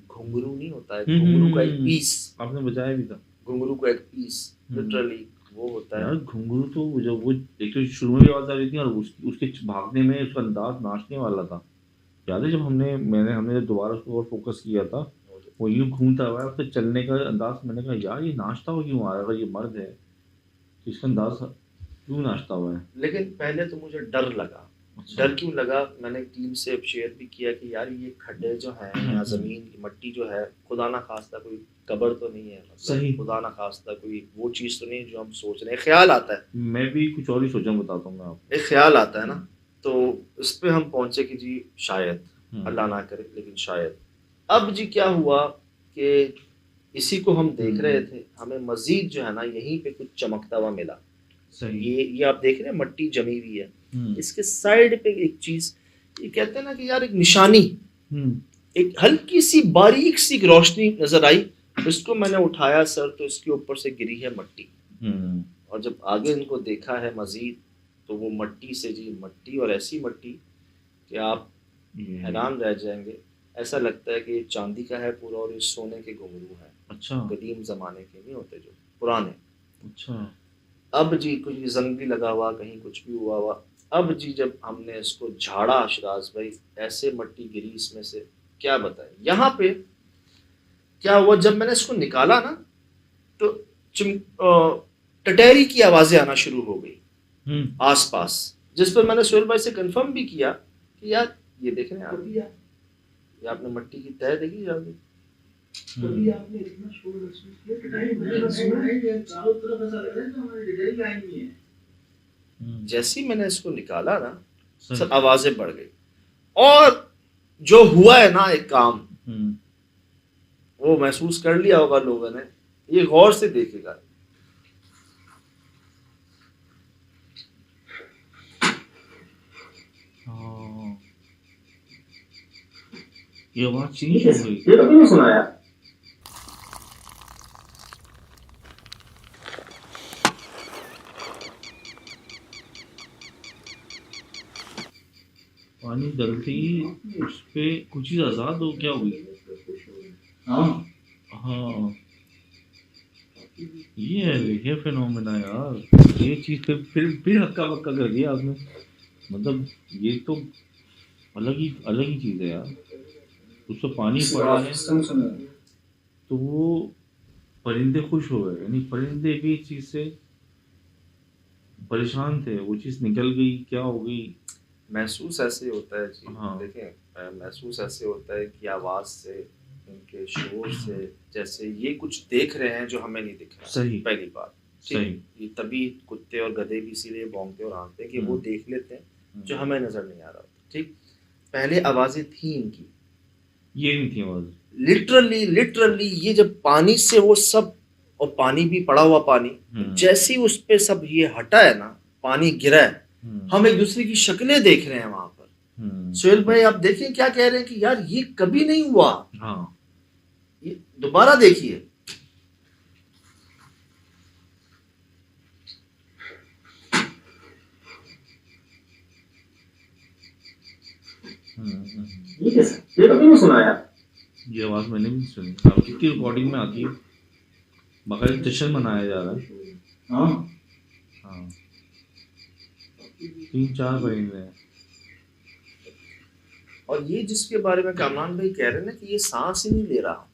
घुंघरू नहीं होता है, घुंघरू का एक पीस, आपने बजाया भी था, घुंघरू का एक पीस लिटरली वो होता है। यार घुंघरू तो जब वो एक तो शुरू में भी आवाज आ रही थी, और उसके भागने में उसका अंदाज नाचने वाला था। याद है जब हमने दोबारा उसको और फोकस किया था, वो यूं घूमता हुआ है, उसके चलने का अंदाज, मैंने कहा यार ये नाचता हुआ क्यों आ रहा है, ये मर्द है तो इसका अंदाज क्यों नाचता हुआ है। लेकिन पहले तो मुझे डर लगा। डर क्यों लगा, मैंने टीम से शेयर भी किया कि यार ये खड्डे जो हैं या जमीन की मट्टी जो है, खुदा ना खास्ता कोई कब्र तो नहीं है, सही, खुदा ना खास्ता कोई वो चीज तो नहीं जो हम सोच रहे हैं। ख्याल आता है, मैं भी कुछ और ही सोचा, बताता हूँ मैं आपको। एक ख्याल आता है ना, तो इस पे हम पहुंचे कि जी शायद, अल्लाह ना करे लेकिन शायद। अब जी क्या हुआ कि इसी को हम देख रहे थे, हमें मजीद जो है ना यहीं पे कुछ चमकता हुआ मिला। सही। ये आप देख रहे हैं मट्टी जमी हुई है, इसके साइड पे एक चीज, ये कहते हैं ना कि यार एक निशानी, एक हल्की सी बारीक सी रोशनी नजर आई। इसको मैंने उठाया सर, तो इसके ऊपर से गिरी है मट्टी। और जब आगे इनको देखा है मजीद, तो वो मट्टी से जी मट्टी, और ऐसी मट्टी कि आप हैरान रह जाएंगे। ऐसा लगता है कि ये चांदी का है पूरा और ये सोने के घुंघरू हैं, अच्छा कदीम ज़माने के नहीं होते जो पुराने। अच्छा। अब जी कुछ जंग भी लगा हुआ, कहीं कुछ भी हुआ हुआ। अब जी जब हमने इसको झाड़ा शिराज भाई, ऐसे मट्टी गिरी इसमें से, क्या बताएं। यहाँ पे क्या हुआ, जब मैंने इसको निकाला ना तो टटैरी की आवाज़ें आना शुरू हो गई आसपास, जिस पर मैंने सोहेल भाई से कंफर्म भी किया कि यार ये देख रहे हैं आप, ये आपने मट्टी की तह देखी जाएगी। कभी आपने इतना शोर महसूस किया कि मैंने सुना ही नहीं, चारों तरफ ऐसा लग रहा है कि हमारी डिटेल लाइन नहीं है। जैसे ही मैंने इसको निकाला ना, सही। सब आवाजें बढ़ गई। और जो हुआ है ना एक काम, वो महसूस कर लिया होगा लोगों ने, ये गौर से देखेगा। हाँ। ये आवाज चेंज हो गई। ये कभी नहीं सुना यार। पानी डलते ही उस पे कुछ चीज आजाद हो क्या हुई। हाँ हाँ ये फिनोमेना यार, ये चीज फिर हक्का बक्का कर दिया आपने। मतलब ये तो अलग ही चीज है यार। उस पर पानी पड़ा है तो वो परिंदे खुश हो गए, यानी परिंदे भी इस चीज से परेशान थे, वो चीज निकल गई, क्या हो गई। महसूस ऐसे होता है जी। हाँ। देखें, महसूस ऐसे होता है कि आवाज से, इनके शोर से, जैसे ये कुछ देख रहे हैं जो हमें नहीं दिख रहा। सही। पहली बात सही। ये तभी कुत्ते और गधे भी इसीलिए भौंकते और हाँकते हैं कि वो देख लेते हैं जो हमें नजर नहीं आ रहा होता। ठीक, पहले आवाजें थी इनकी, ये नहीं थी आवाज। लिटरली ये जब पानी से वो सब, और पानी भी पड़ा हुआ पानी, जैसे ही उस पे सब ये हटा है ना, पानी गिरा है, हम एक दूसरे की शक्लें देख रहे हैं वहां पर। सोहेल भाई आप देखें क्या कह रहे हैं कि यार ये कभी नहीं हुआ। हाँ। ये दोबारा देखिए। ये कभी नहीं सुना यार। ये आवाज मैंने भी सुनी। अब कितनी रिकॉर्डिंग में आती है, बाकायदा जश्न मनाया जा रहा है। हाँ हाँ 3-4 परिंदे हैं। और ये जिसके बारे में कामरान भाई कह रहे हैं ना कि ये सांस ही नहीं ले रहा,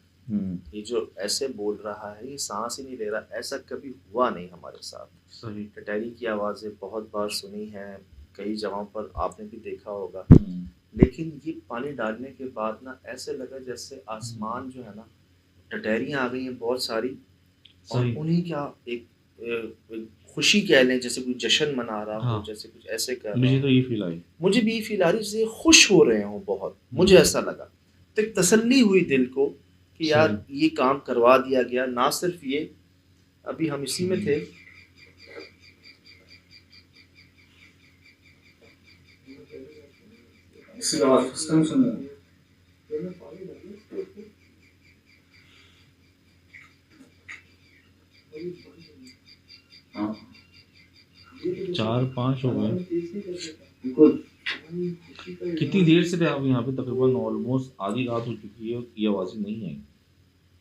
ये जो ऐसे बोल रहा है ये सांस ही नहीं ले रहा, ऐसा कभी हुआ नहीं हमारे साथ। सही। टटैरी की आवाज़ें बहुत बार सुनी हैं, कई जगहों पर आपने भी देखा होगा, लेकिन ये पानी डालने के बाद ना ऐसे लगा जैसे आसमान जो है ना, टटैरियाँ आ गई हैं बहुत सारी, और उन्हीं क्या एक खुशी कह लें, जैसे कोई जश्न मना रहा हो, जैसे कुछ ऐसे कर रहा। मुझे तो ये फील आई, मुझे भी ये फील आ रही जैसे खुश हो रहे हो बहुत, मुझे ऐसा लगा। तो एक तसल्ली हुई दिल को कि यार ये काम करवा दिया गया। ना सिर्फ ये, अभी हम इसी में थे, इसकी आवाज फर्स्ट टाइम सुन रहा हूं। हाँ 4-5 हो गए। बिल्कुल। कितनी देर से थे आप यहाँ पे? तकरीबन ऑलमोस्ट आधी रात हो चुकी है और ये आवाज़ें नहीं आई।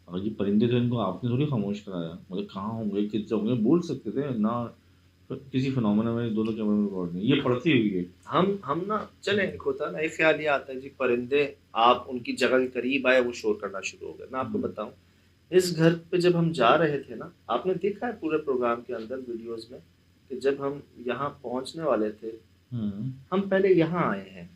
अगर ये परिंदे थे, इनको आपने थोड़ी खामोश कराया। मतलब कहाँ होंगे, कितने होंगे, बोल सकते थे ना। किसी फिनोमेना में दोनों कैमरे में रिकॉर्ड नहीं, ये पड़ती हुई है। हम ना चले, एक होता ना, एक ख्याल ये आता है जी, परिंदे आप उनकी जगह के करीब आए वो शोर करना शुरू हो गए। मैं आपको बताऊं, इस घर पे जब हम जा रहे थे ना, आपने देखा है पूरे प्रोग्राम के अंदर वीडियोस में कि जब हम यहाँ पहुँचने वाले थे, हम पहले यहाँ आए हैं,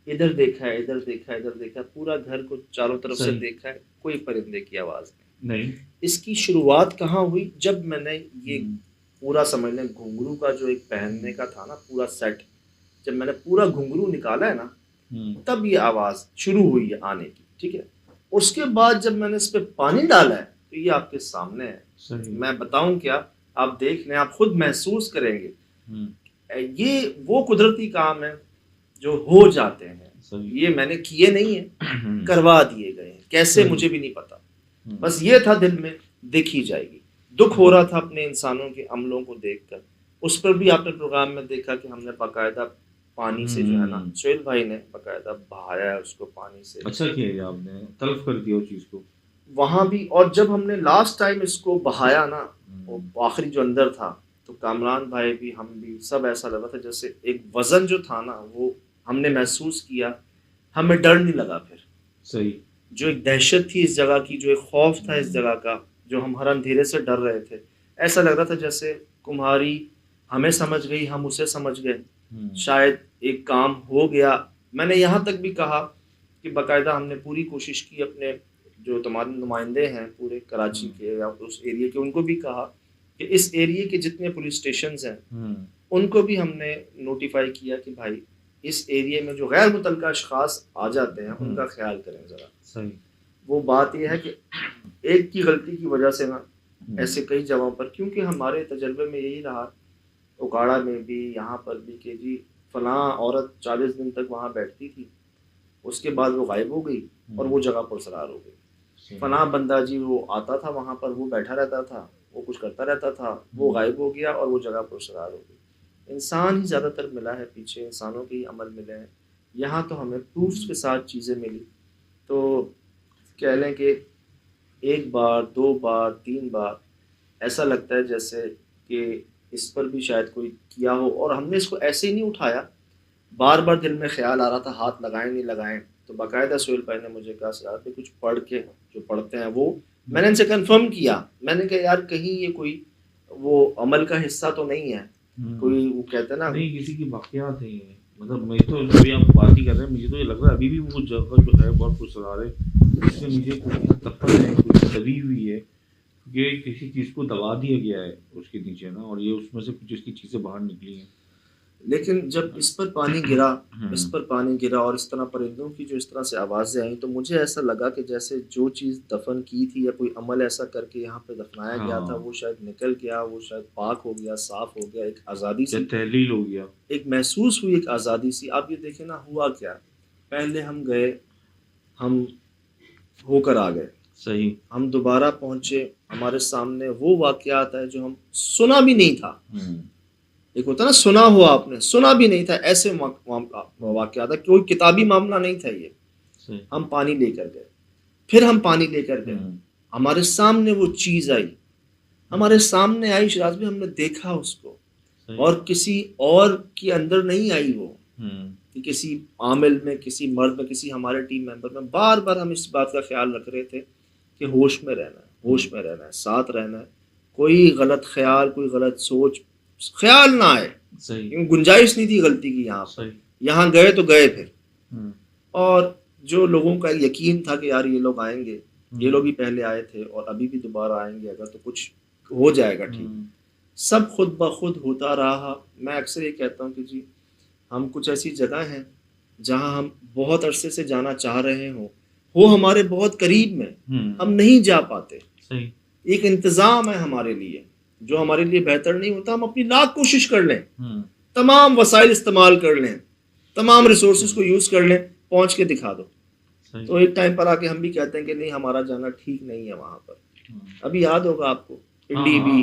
इधर देखा है, इधर देखा है, इधर देखा है, पूरा घर को चारों तरफ से देखा है, कोई परिंदे की आवाज़ नहीं। इसकी शुरुआत कहाँ हुई? जब मैंने ये पूरा समझ लें घुंघरू का जो एक पहनने का था ना पूरा सेट, जब मैंने पूरा घुंघरू निकाला है ना, तब ये आवाज़ शुरू हुई है आने की। ठीक है, उसके बाद जब मैंने इस पे पानी डाला है तो ये आपके सामने है। मैं बताऊं क्या, आप देख लें, आप खुद महसूस करेंगे। ये वो कुदरती काम है जो हो जाते हैं, ये मैंने किए नहीं है, करवा दिए गए हैं। कैसे मुझे भी नहीं पता, बस ये था दिल में, देखी जाएगी। दुख हो रहा था अपने इंसानों के अमलों को देखकर। उस पर भी आपने प्रोग्राम में देखा कि हमने बाकायदा पानी से जो है ना, सोहेल भाई ने बकायदा बहाया है उसको पानी से। अच्छा किया ये आपने, तलब कर दिया उस चीज़ को। वहाँ भी, और जब हमने लास्ट टाइम इसको बहाया ना, वो आखिरी जो अंदर था, तो कामरान भाई भी, हम भी, सब ऐसा लगा था जैसे एक वजन जो था ना, वो हमने महसूस किया, हमें डर नहीं लगा फिर। सही। जो एक दहशत थी इस जगह की, जो एक खौफ था इस जगह का, जो हम हर अंधेरे से डर रहे थे, ऐसा लग रहा था जैसे कुम्हारी हमें समझ गई, हम उसे समझ गए, शायद एक काम हो गया। मैंने यहाँ तक भी कहा कि बाकायदा हमने पूरी कोशिश की, अपने जो तमाम नुमाइंदे हैं पूरे कराची के या उस एरिया के, उनको भी कहा कि इस एरिया के जितने पुलिस स्टेशंस हैं उनको भी हमने नोटिफाई किया कि भाई इस एरिया में जो गैर मुतल्लका अशखास आ जाते हैं उनका ख्याल करें ज़रा। सही। वो बात यह है कि एक की गलती की वजह से ना ऐसे कई जगहों पर, क्योंकि हमारे तजर्बे में यही रहा, उकाड़ा में भी, यहाँ पर भी, कि जी फलां औरत 40 दिन तक वहाँ बैठती थी, उसके बाद वो गायब हो गई और वो जगह पुरसरार हो गई। फलां बंदा जी वो आता था वहाँ पर, वो बैठा रहता था, वो कुछ करता रहता था, वो गायब हो गया और वो जगह पुरसरार हो गई। इंसान ही ज़्यादातर मिला है पीछे, इंसानों के ही अमल मिले हैं। यहाँ तो हमें प्रूफ्स के साथ चीज़ें मिली, तो कह लें कि एक बार, दो बार, 3 बार ऐसा लगता है जैसे कि इस पर भी शायद कोई किया हो, और हमने इसको ऐसे ही नहीं उठाया, बार बार दिल में ख्याल आ रहा था हाथ लगाएं नहीं लगाएं, तो बाकायदा सोहेल भाई ने मुझे कहा सर आप कुछ पढ़ के, जो पढ़ते हैं वो, मैंने इनसे कंफर्म किया, मैंने कहा यार कहीं ये कोई वो अमल का हिस्सा तो नहीं है, कोई वो कहते हैं ना, नहीं किसी की वाकयात है ये। मतलब मैं तो अभी आप बात ही कर रहे हैं, मुझे तो ये लग रहा है अभी भी वो जगह जो है बहुत पुरसरार है, इसमें मुझे कुछ दफन है, कुछ दबी हुई है, ये किसी चीज़ को दबा दिया गया है उसके नीचे ना, और ये उसमें से कुछ इसकी चीज़ें बाहर निकली हैं। लेकिन जब इस पर पानी गिरा, इस पर पानी गिरा और इस तरह परिंदों की जो इस तरह से आवाज़ें आई, तो मुझे ऐसा लगा कि जैसे जो चीज़ दफन की थी या कोई अमल ऐसा करके यहाँ पे दफनाया गया था, वो शायद निकल गया, वो शायद पाक हो गया, साफ हो गया, एक आज़ादी सी तहलील हो गया, एक महसूस हुई, एक आज़ादी सी। आप ये देखें ना, हुआ क्या, पहले हम गए, हम होकर आ गए, सही, हम दोबारा पहुँचे, हमारे सामने वो वाक़यात है जो हम सुना भी नहीं था। एक होता ना सुना हुआ, आपने सुना भी नहीं था, ऐसे वाक़यात है, कोई किताबी मामला नहीं था ये। हम पानी लेकर गए, फिर हम पानी लेकर गए, हमारे सामने वो चीज़ आई, हमारे सामने आई शराज भी, हमने देखा उसको, और किसी और के अंदर नहीं आई वो, कि किसी आमिल में, किसी मर्द में, किसी हमारे टीम मेंबर में। बार बार हम इस बात का ख्याल रख रहे थे कि होश में रहना है, होश में रहना है, साथ रहना है, कोई गलत ख्याल, कोई गलत सोच ख्याल ना आए, क्योंकि गुंजाइश नहीं थी गलती की यहाँ पर। यहाँ गए तो गए फिर, और जो लोगों का यकीन था कि यार ये लोग आएंगे, ये लोग भी पहले आए थे और अभी भी दोबारा आएंगे, अगर तो कुछ हो जाएगा ठीक, सब खुद ब खुद होता रहा। मैं अक्सर ये कहता हूँ कि जी हम कुछ ऐसी जगह हैं जहाँ हम बहुत अरसे से जाना चाह रहे हो हमारे बहुत करीब में, हम नहीं जा पाते। एक इंतज़ाम है हमारे लिए, जो हमारे लिए बेहतर नहीं होता, हम अपनी लाख कोशिश कर लें, तमाम वसाइल इस्तेमाल कर लें, तमाम रिसोर्सेज को यूज़ कर लें, पहुँच के दिखा दो, तो एक टाइम पर आके हम भी कहते हैं कि नहीं हमारा जाना ठीक नहीं है वहाँ पर। अभी याद होगा आपको पिंडी भी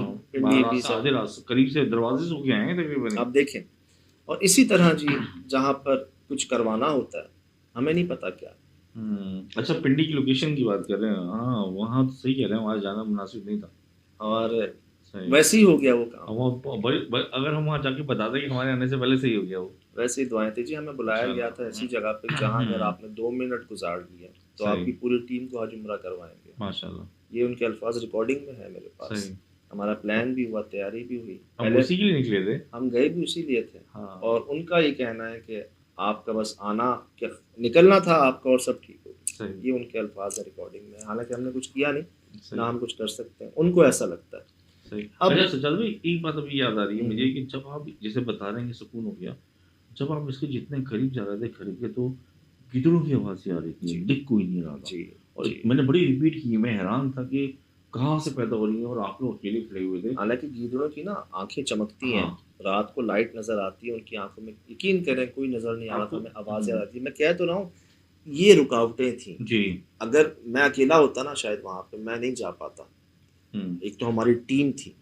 करीब से दरवाजे से होके आए हैं तकरीबन, आप देखें। और इसी तरह जी जहाँ पर कुछ करवाना होता है हमें नहीं पता क्या। अच्छा, पिंडी की लोकेशन की बात कर रहे हैं, हाँ वहाँ तो सही कह रहे हैं, वहाँ जाना मुनासिब नहीं था, और वैसे ही हो गया वो काम। अगर हम वहाँ जाके बता दें कि हमारे आने से पहले सही हो गया वो, वैसे ही दुआएं थी जी। हमें बुलाया गया था ऐसी जगह पे जहाँ अगर आपने 2 मिनट गुजार दिए तो आपकी पूरी टीम को हज उम्रा करवाएंगे माशाल्लाह। ये उनके अल्फाज रिकॉर्डिंग में है मेरे पास। हमारा प्लान भी हुआ, तैयारी भी हुई, हम उसी के लिए निकले थे, हम गए भी उसी लिए थे। और उनका ये कहना है कि आपका बस आना, क्या निकलना था आपका और सब ठीक हो गया। ये उनके अल्फाज है रिकॉर्डिंग में, हालांकि हमने कुछ किया नहीं, ना हम कुछ कर सकते हैं, उनको ऐसा लगता है। अब अच्छा सज्जाद भाई, एक बात अभी याद आ रही है मुझे कि जब आप जैसे बता रहे हैं कि सुकून हो गया, जब आप इसके जितने करीब जा रहे थे करीब के, तो गिदड़ों की आवाज़ आ रही थी, दिख कोई नहीं रहा था। और मैंने बड़ी रिपीट की, मैं हैरान था कि कहाँ से पैदा हो रही है, और आप लोग अकेले खड़े हुए थे। हालांकि गिदड़ों की ना आंखें चमकती हैं, रात को लाइट नजर आती है उनकी आंखों में, यकीन करें कोई नजर नहीं आ रहा था, हमें आवाज़ें आती है। मैं कह तो रहा हूँ ये रुकावटें थी जी, अगर मैं अकेला होता ना शायद वहाँ पे मैं नहीं जा पाता। एक तो हमारी टीम थी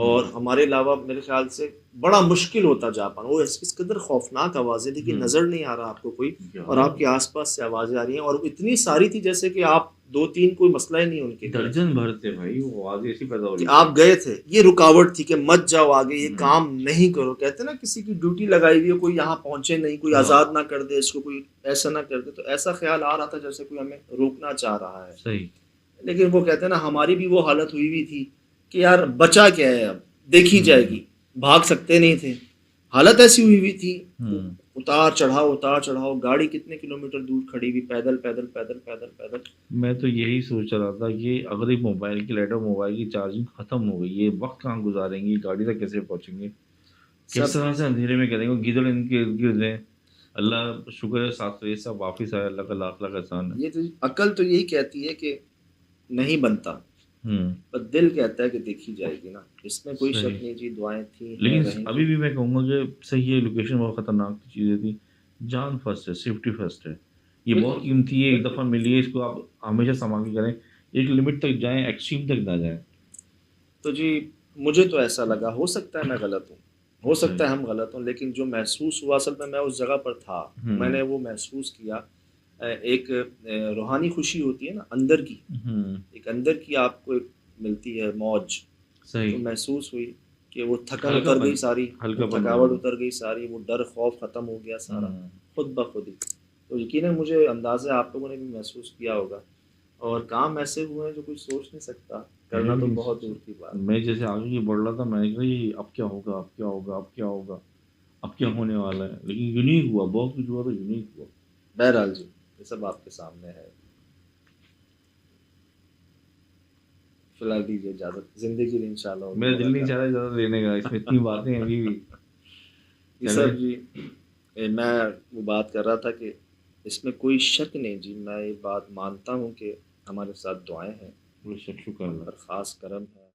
और हमारे अलावा मेरे ख्याल से बड़ा मुश्किल होता जा पाना। वो इस कदर खौफनाक आवाज़ें थी कि नज़र नहीं आ रहा आपको कोई, और आपके आसपास से आवाज़ें आ रही हैं, और इतनी सारी थी जैसे कि आप 2-3 कोई मसला ही नहीं उनके। दर्जन भर थे भाई, वो आवाज़ ऐसी पैदा हो रही कि आप गए थे, ये रुकावट थी कि मत जाओ आगे, ये काम नहीं करो। कहते ना किसी की ड्यूटी लगाई हुई है, कोई यहाँ पहुंचे नहीं, कोई आज़ाद ना कर दे इसको, कोई ऐसा ना कर दे, तो ऐसा ख्याल आ रहा था जैसे कोई हमें रोकना चाह रहा है। सही। लेकिन वो कहते हैं ना, हमारी भी वो हालत हुई हुई थी कि यार बचा क्या है, अब देखी जाएगी, भाग सकते नहीं थे, हालत ऐसी हुई हुई थी। उतार चढ़ाओ, गाड़ी कितने किलोमीटर दूर खड़ी हुई, पैदल पैदल पैदल पैदल पैदल। मैं तो यही सोच रहा था कि अगर एक मोबाइल की लाइट और मोबाइल की चार्जिंग खत्म हो गई, ये वक्त कहाँ गुजारेंगे, गाड़ी तक कैसे पहुंचेंगे, किस तरह से अंधेरे में करेंगे, गीदड़ इनके इर्द गिर्द हैं। अल्लाह शुक्र है साथ रहे सब वापिस आया, अल्लाह का लाख लाख एहसान है। ये तो अकल तो यही कहती है कि नहीं बनता, पर दिल कहता है कि देखी जाएगी ना, इसमें कोई शक नहीं जी। दुआएं थी, लेकिन अभी भी मैं कहूँगा कि सही है, लोकेशन बहुत ख़तरनाक चीज़ें थी। जान फर्स्ट है, सेफ्टी फर्स्ट है, ये बहुत कीमती है, एक दफ़ा मिली है, इसको आप हमेशा संभाल के करें, एक लिमिट तक जाएं, एक्सट्रीम तक ना जाएं। तो जी मुझे तो ऐसा लगा, हो सकता है मैं गलत हूँ, हो सकता है हम गलत हों, लेकिन जो महसूस हुआ, असल में मैं उस जगह पर था, मैंने वो महसूस किया। एक रूहानी खुशी होती है ना अंदर की, एक अंदर की आपको एक मिलती है मौज, सही। तो महसूस हुई कि वो थकन उतर गई सारी, थकावट उतर गई सारी, वो डर खौफ ख़त्म हो गया सारा खुद ब खुद ही। तो यकीनन मुझे अंदाज़ा आप लोगों ने भी महसूस किया होगा, और काम ऐसे हुए हैं जो कोई सोच नहीं सकता, करना तो बहुत दूर की बात। मैं जैसे आगे की बढ़ रहा था, मैंने कहा ये अब क्या होगा, अब क्या होगा, अब क्या होगा, अब क्या होने वाला है, लेकिन यूनिक हुआ, बहुत कुछ हुआ, तो यूनिक हुआ। बहरहाल जी ये सब आपके सामने है। फिलहाल दीजिए इजाज़त, ज़िंदगी इंशाल्लाह। मेरा दिल नहीं चाह रहा ज़्यादा लेने का, इसमें इतनी बातें हैं अभी भी। ये सब जी मैं वो बात कर रहा था कि इसमें कोई शक नहीं जी, मैं ये बात मानता हूँ कि हमारे साथ दुआएं हैं, शुक्र अल्लाह और ख़ास करम है।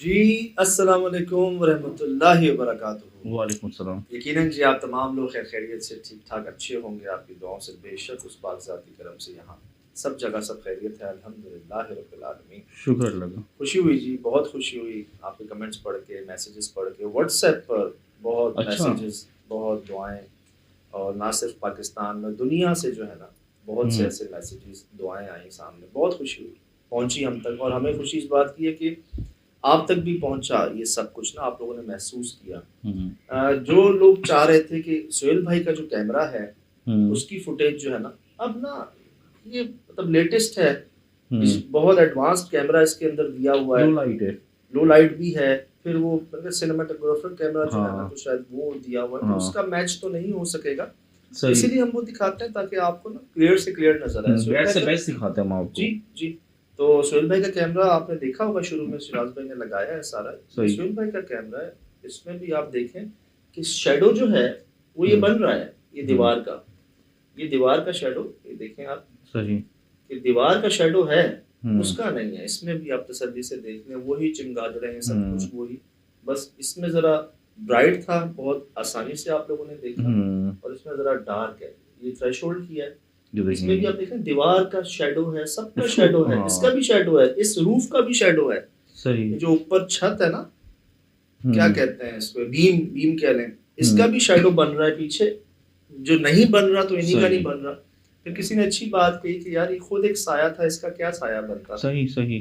जी अस्सलाम वालेकुम वरहमतुल्लाहि वबरकातुहू। वालेकुम सलाम। यकीनन जी आप तमाम लोग खैर खैरियत से ठीक ठाक अच्छे होंगे, आपकी दुआओं से बेशक उस बाग़ की करम से यहाँ सब जगह सब खैरियत है, अल्हम्दुलिल्लाह रब्बिल आलमीन। शुक्र अल्लाह। खुशी हुई जी, बहुत खुशी हुई आपके कमेंट्स पढ़ के, मैसेजेस पढ़ के, व्हाट्सएप पर बहुत मैसेजेस, बहुत दुआएं, और ना सिर्फ पाकिस्तान में, दुनिया से जो है ना बहुत से ऐसे मैसेजेस, दुआएं आई सामने, बहुत खुशी हुई, पहुंची हम तक। और हमें खुशी इस बात की है कि आप तक भी पहुंचा ये सब कुछ ना, आप लोगों ने महसूस किया। जो लोग चाह रहे थे कि सोहेल भाई का जो कैमरा है उसकी फुटेज जो है ना, अब ना ये मतलब लेटेस्ट है, बहुत एडवांस्ड कैमरा इसके अंदर दिया हुआ है, लो लाइट भी है, फिर वो सिनेमाटोग्राफर कैमरा जो है ना, तो शायद वो दिया हुआ है, तो उसका मैच तो नहीं हो सकेगा, इसीलिए हम वो दिखाते हैं ताकि आपको ना क्लियर से क्लियर नजर आए। बेस्ट से बेस्ट दिखाते हैं हम आपको। जी जी। तो सोहेल भाई का कैमरा आपने देखा होगा, शुरू में सिराज भाई ने लगाया है सारा, सोहेल भाई का कैमरा है, इसमें भी आप देखें कि शेडो जो है वो ये बन रहा है, ये दीवार का, ये दीवार का शेडो, ये देखें आप, सही कि दीवार का शेडो है, उसका नहीं है। इसमें भी आप तसल्ली से देख लें, वही चिमगादड़े हैं, सब कुछ वही, बस इसमें जरा ब्राइट था, बहुत आसानी से आप लोगों ने देखा, और इसमें जरा डार्क है, ये थ्रेशोल्ड किया है। इसमें भी आप देखें दीवार का शेडो है, सबका शेडो है, इसका भी शेडो है, इस रूफ का भी शेडो है, सही। जो ऊपर छत है ना, क्या कहते हैं इसको, बीम कह लें, इसका भी शेडो बन रहा है पीछे, जो नहीं बन रहा तो इन्हीं का नहीं बन रहा। फिर किसी ने अच्छी बात कही कि यार ये खुद एक साया था, इसका क्या साया बनता। सही सही।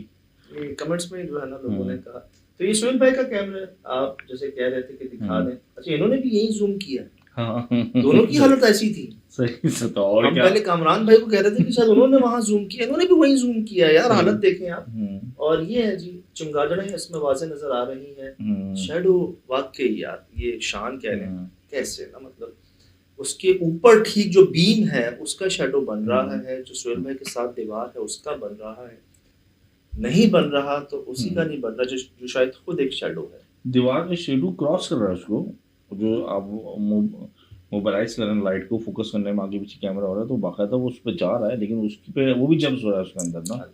कमेंट्स में जो है ना लोगों ने कहा। तो ये सोहेल भाई का कैमरा है, आप जैसे कह रहे थे कि दिखा दें, अच्छा इन्होंने भी यही जूम किया, दोनों की हालत ऐसी थी। सही से तो और हम क्या। पहले कामरान भाई को कह रहे थे कि शायद उन्होंने वहां जूम किया, इन्होंने भी वही जूम किया यार, हालत देखें आप। और ये है जी चमगादड़ें इसमें वाज़े नजर आ रही हैं, शेडो वाकई यार ये शान कह रहे हैं कैसे ना, मतलब उसके ऊपर ठीक जो बीम है उसका शेडो बन रहा है, जो सोहेल भाई के साथ दीवार है उसका बन रहा है, नहीं बन रहा तो उसी का नहीं बन रहा, जो शायद खुद एक शेडो है। दीवार का शेडो क्रॉस कर रहा है उसको, जो आप मोबाइलाइज कर रहे हैं लाइट को फोकस करने में, आगे पीछे कैमरा हो रहा है तो बाकायदा वो उस पर जा रहा है, लेकिन उसकी पे वो भी जम्स हो रहा है उसके अंदर ना।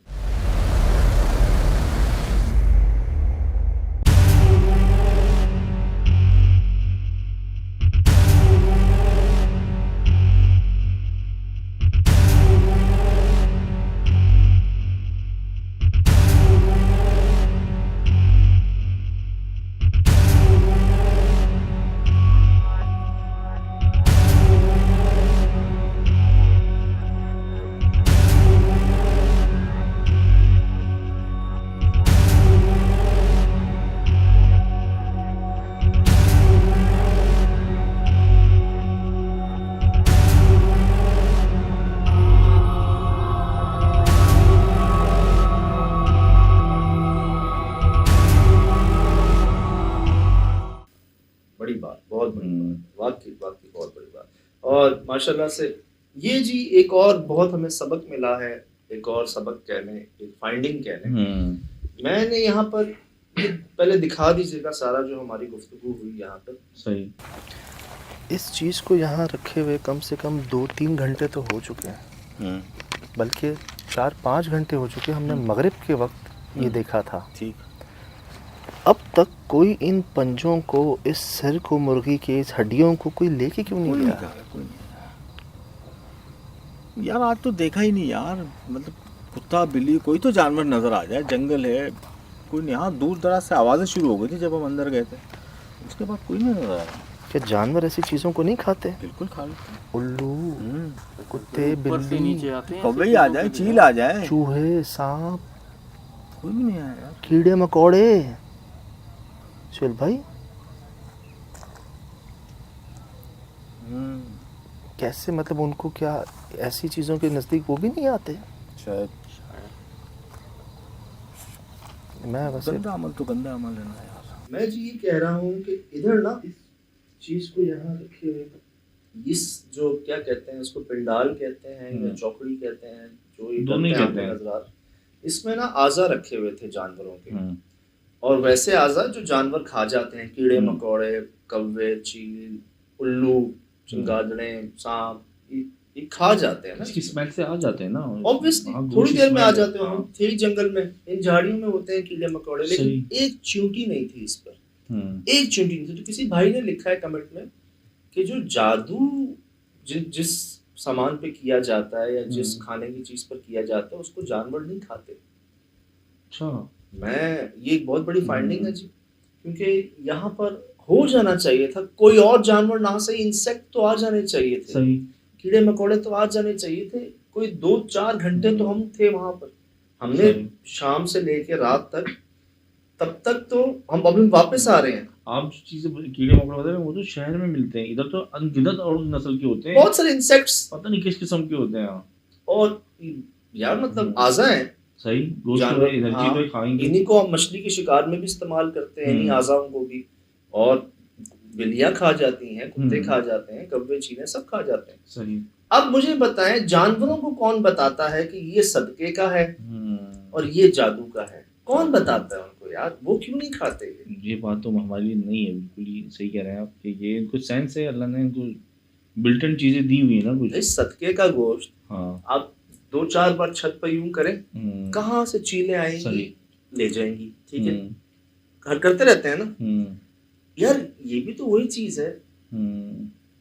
बड़ी बात, बहुत बड़ी बात, वाकई वाकई बहुत बड़ी बात। और माशाल्लाह से ये जी एक और बहुत हमें सबक मिला है, एक और सबक कह लें, एक फाइंडिंग कह लें। मैंने यहाँ पर ये पहले दिखा दीजिएगा सारा जो हमारी गुफ्तगू हुई यहाँ पर। सही। इस चीज़ को यहाँ रखे हुए कम से कम 2-3 घंटे तो हो चुके हैं, बल्कि 4-5 घंटे हो चुके। हमने मगरिब के वक्त ये देखा था। ठीक। अब तक कोई इन पंजों को, इस सिर को, मुर्गी के इस हड्डियों को कोई लेके क्यों नहीं गया? कोई नहीं यार, आज तो देखा ही नहीं यार, मतलब कुत्ता बिल्ली कोई तो जानवर नजर आ जाए, जंगल है कोई नहीं। हाँ, दूर दराज से आवाज़ें शुरू हो गई थी जब हम अंदर गए थे, उसके बाद कोई नहीं नजर आया। क्या जानवर ऐसी चीज़ों को नहीं खाते? बिल्कुल खा लेते हैं। उल्लू, कुत्ते, बिल्ली, कौवे ही आ जाए, चील आ जाए, चूहे, सांप, कोई भी नहीं आया यार। कीड़े मकोड़े। चल भाई, कैसे, मतलब उनको क्या ऐसी चीज़ों के नज़दीक वो भी नहीं आते? शायद मैं वैसे गंदा अमल तो गंदा अमल है ना यार। मैं जी ये कह रहा हूँ कि इधर ना इस चीज़ को यहाँ रखे हुए, इस जो क्या कहते हैं इसको, पिंडाल कहते हैं या चौकड़ी कहते हैं, जो ये दोनों ही कहते हैं। नजर, इसमें ना आज़ा रखे हुए थे जानवरों के, और वैसे आज़ा जो जानवर खा जाते हैं, कीड़े मकोड़े, कौवे, चील, उल्लू, चमगादड़े, सांप, ये खा जाते हैं ना। इसकी स्मेल से आ जाते हैं ना ऑब्वियसली, थोड़ी देर में आ जाते हो। हम थे जंगल में, इन झाड़ियों में होते हैं कीड़े मकोड़े, लेकिन एक चींटी नहीं थी इस पर, एक चींटी नहीं थी। तो किसी भाई ने लिखा है कमेंट में कि जो जादू जिस सामान पे किया जाता है या जिस खाने की चीज पर किया जाता है, उसको जानवर नहीं खाते। अच्छा, ये एक बहुत बड़ी फाइंडिंग है जी, क्योंकि यहाँ पर हो जाना चाहिए था कोई और जानवर, ना सही इंसेक्ट तो आ जाने चाहिए थे, सही, कीड़े मकोड़े तो आ जाने चाहिए थे। कोई 2-4 घंटे तो हम थे वहां पर, हमने शाम से लेके रात तक, तब तक तो हम अभी वापस आ रहे हैं। आप जो चीजें कीड़े मकोड़े बता रहे हैं वो तो शहर में मिलते हैं, इधर तो अनगिनत और नस्ल के होते हैं, बहुत सारे इंसेक्ट्स, पता नहीं किस किस्म के होते हैं। और यार मतलब आज़ा है, सही, जानवर, एनर्जी तो खाएंगे। इन्हीं को हम मछली के शिकार में भी इस्तेमाल करते हैं, इन्हीं आज़ाओं को भी। और बिल्लियां खा जाती हैं, कुत्ते खा जाते हैं, कौवे, चीलें सब खा जाते हैं। सही। अब मुझे बताएं, जानवरों को कौन बताता है कि ये सदके का है और ये जादू का है? कौन बताता है उनको यार? वो क्यों नहीं खाते? ये बात तो हमारे लिए नहीं है, बिल्कुल ही सही कह रहे हैं आप कि ये इनको सेंस है, अल्लाह ने इनको बिल्टन चीजें दी हुई है ना कुछ। इस सदके का गोश्त आप 2-4 बार छत पर यूं करें, कहाँ से चीलें आएंगी, ले जाएंगी, ठीक है, घर करते रहते हैं ना यार। ये भी तो वही चीज है।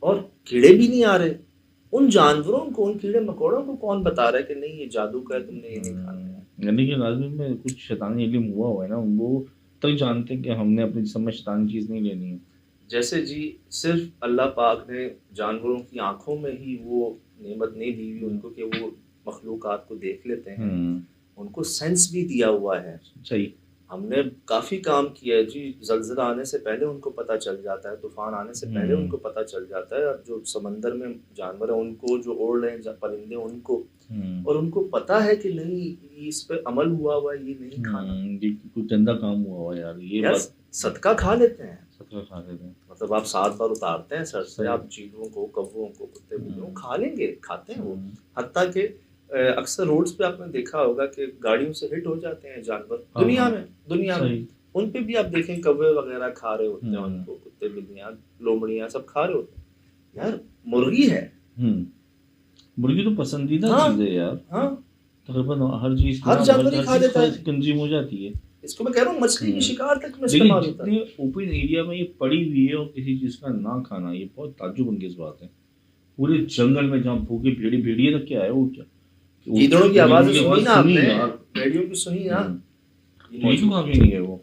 और कीड़े भी नहीं आ रहे, उन जानवरों को, उन कीड़े मकोड़ों को कौन बता रहा है कि नहीं ये जादू का है, तुमने ये नहीं खाना है? यानी कि लाजमी में कुछ शैतानी इल्म हुआ हुआ है ना, वो तक जानते हैं कि हमने अपनी जिस्म में शैतानी चीज़ नहीं लेनी है। जैसे जी सिर्फ अल्लाह पाक ने जानवरों की आंखों में ही वो नेमत नहीं दी हुई उनको कि वो मखलूकात को देख लेते हैं, उनको सेंस भी दिया हुआ है। सही। हमने काफ़ी काम किया है जी, ज़लज़ला आने से पहले उनको पता चल जाता है, तूफान आने से पहले उनको पता चल जाता है, और जो समंदर में जानवर है उनको, जो उड़ रहे हैं परिंदे उनको, और उनको पता है कि नहीं ये इस पे अमल हुआ हुआ है, ये नहीं खाना, ये कुछ गंदा काम हुआ हुआ यार। ये यार बात सदका खा लेते हैं, सदका खा लेते हैं। मतलब आप 7 बार उतारते हैं सर से, आप चीलों को, कौवों को, कुत्ते बिल्लियों खा लेंगे, खाते हैं वो। हत्ता के अक्सर रोड्स पे आपने देखा होगा कि गाड़ियों से हिट हो जाते हैं जानवर, दुनिया में उन पे भी आप देखें कौवे वगैरह खा रहे होते हैं उनको, कुत्ते बिल्लियां लोमड़ियां सब खा रहे होते हैं। यार मुर्गी है। मुर्गी तो पसंदीदा हाँ। चीज है यार, हाँ, तकरीबन हर चीज हर जानवर ही खा लेता है। कंज्यूम हो जाती है। इसको मैं कह रहा हूँ मछली के शिकार तक में लेकिन इस्तेमाल होता है। जितने ओपन एरिया में ये पड़ी हुई है और किसी चीज का ना खाना, ये बहुत ताज्जुब अंगेज बात है। पूरे जंगल में जहाँ भूखे भेड़िए तक क्या है, वो क्या गीदड़ों की आवाज गीदड़ों सुनी ना आपने, यार। भेड़ियों की सुनी ना। ये ये क्यों खा के नहीं है वो?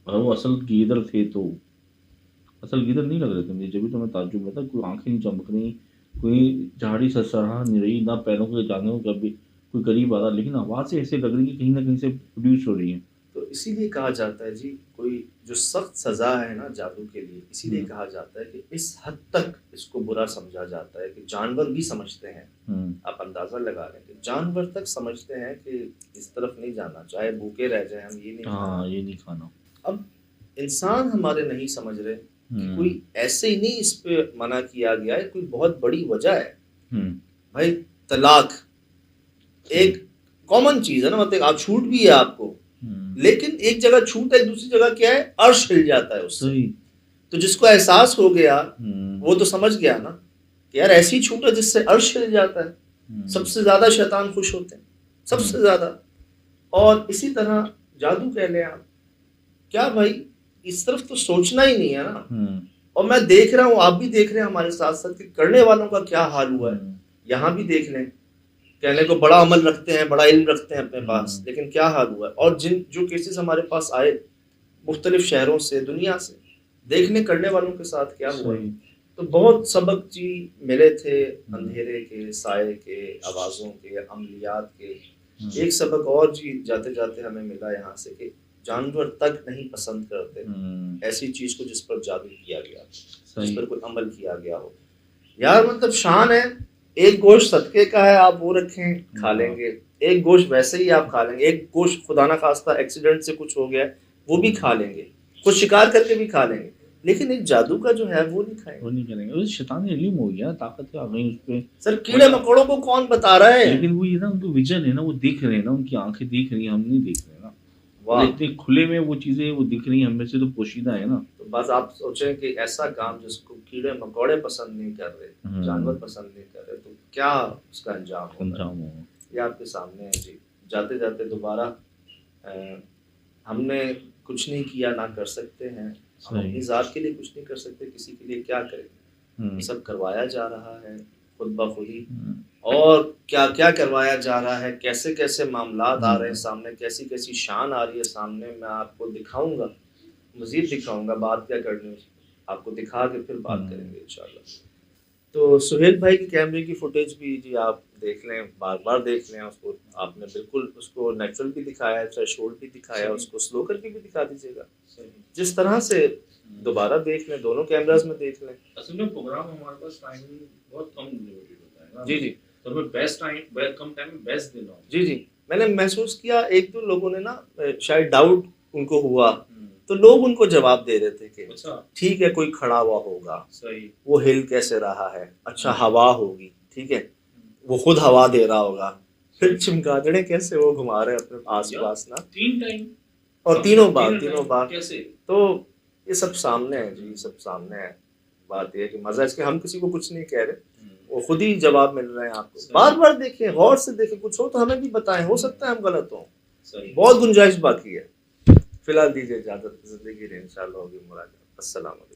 अगर वो असल गीदड़ थे तो असल गीदड़ नहीं लग रहे थे मुझे, जब भी तो मैं ताज्जुब में था। कोई आंखें नहीं चमक रही, कोई झाड़ी सरसरा नहीं रही, ना पैरों के जानवरों का भी कोई करीब आ रहा, लेकिन आवाज़ से ऐसे लग रही है कहीं ना कहीं से प्रोड्यूस हो रही है। तो इसीलिए कहा जाता है जी, कोई जो सख्त सजा है ना जादू के लिए, इसीलिए कहा जाता है कि इस हद तक इसको बुरा समझा जाता है कि जानवर भी समझते हैं। आप अंदाजा लगा लें कि जानवर तक समझते हैं कि इस तरफ नहीं जाना, चाहे भूखे रह जाए हम ये नहीं खाना। ये नहीं खाना। अब इंसान हमारे नहीं समझ रहे कि कोई ऐसे ही नहीं इस पे मना किया गया है, कोई बहुत बड़ी वजह है। भाई तलाक एक कॉमन चीज है ना, मतलब आप छूट भी है आपको, लेकिन एक जगह छूट है, दूसरी जगह क्या है, अर्श हिल जाता है उससे। तो जिसको एहसास हो गया वो तो समझ गया ना कि यार ऐसी छूट है जिससे अर्श हिल जाता है। सबसे ज्यादा शैतान खुश होते हैं, सबसे ज्यादा। और इसी तरह जादू कह लें आप, क्या भाई इस तरफ तो सोचना ही नहीं है ना। और मैं देख रहा हूँ, आप भी देख रहे हैं हमारे साथ साथ कि करने वालों का क्या हाल हुआ है। यहाँ भी देख लें, कहने को बड़ा अमल रखते हैं, बड़ा इल्म रखते हैं अपने पास, लेकिन क्या हाल हुआ है। और जो केसेस हमारे पास आए मुख्तलिफ शहरों से, दुनिया से, देखने करने वालों के साथ क्या हुआ है। तो बहुत सबक जी मिले थे, अंधेरे के, साए के, आवाज़ों के, अमलियात के। एक सबक और जी जाते जाते हमें मिला यहाँ से कि जानवर तक नहीं पसंद करते ऐसी चीज को जिस पर जादू किया गया, जिस पर कोई अमल किया गया हो। यार मतलब शान है, एक गोश्त सदके का है, आप वो रखें खा लेंगे, एक गोश्त वैसे ही आप खा लेंगे, एक गोश्त खुदा ना खास्ता एक्सीडेंट से कुछ हो गया वो भी खा लेंगे, कुछ शिकार करके भी खा लेंगे, लेकिन एक जादू का जो है वो नहीं खाएंगे, वो नहीं करेंगे। वो शैतानी इल्म हो गया, ताकत आ गई उस पे। सर कीड़े मकोड़ों को कौन बता रहा है? लेकिन वो ये ना उनको विजन है ना, वो देख रहे हैं ना, उनकी आंखें देख रही हैं, हम नहीं देख रहे ना। वाह, इतने खुले में वो चीजें वो दिख रही हैं, हमें से तो पोशीदा है ना। तो बस आप सोचें कि ऐसा काम जिसको कीड़े मकोड़े पसंद नहीं कर रहे, जानवर पसंद नहीं कर रहे, तो क्या उसका अंजाम होगा। ये आपके सामने है जी। जाते जाते दोबारा हमने कुछ नहीं किया, ना कर सकते हैं, हम अपनी ज़ात के लिए कुछ नहीं कर सकते, किसी के लिए क्या करें। सब करवाया जा रहा है खुद ब खुद ही, और क्या क्या करवाया जा रहा है, कैसे कैसे मामलात आ रहे हैं सामने, कैसी कैसी शान आ रही है सामने। मैं आपको दिखाऊंगा, मज़ीद दिखाऊंगा, बात क्या करनी है आपको दिखा के फिर बात करेंगे इंशाल्लाह। तो सुहेल भाई की कैमरे की फुटेज भी जी आप देख लें, बार बार देख लें उसको। आपने बिल्कुल उसको नेचुरल भी दिखाया है, थ्रेशोल्ड भी दिखाया है, उसको स्लो करके भी दिखा दीजिएगा, जिस तरह से दोबारा देख लें, दोनों कैमरास में देख लें। असल में प्रोग्राम हमारे पास टाइम बहुत कम लिमिटेड होता है ना। जी जी, तो मैं बेस्ट टाइम कम टाइम में बेस्ट देना हूँ। जी जी, मैंने महसूस किया एक दो लोगों ने ना शायद डाउट उनको हुआ, तो लोग उनको जवाब दे रहे थे कि अच्छा ठीक है कोई खड़ा हुआ होगा, सही, वो हिल कैसे रहा है, अच्छा हवा होगी, ठीक है वो खुद हवा दे रहा होगा, फिर चमगादड़े कैसे वो घुमा रहे अपने आसपास ना, 3 टाइम और तीनों बार कैसे। तो ये सब सामने है जी, सब सामने है। बात ये है कि मजा इसके हम किसी को कुछ नहीं कह रहे, वो खुद ही जवाब मिल रहे हैं आपको। बार बार देखें, गौर से देखें, कुछ हो तो हमें भी बताएं, हो सकता है हम गलत हों, बहुत गुंजाइश बाकी है। फिलहाल दीजिए इजाजत, जिंदगी इंशाल्लाह होगी मुराद। अस्सलाम वालेकुम।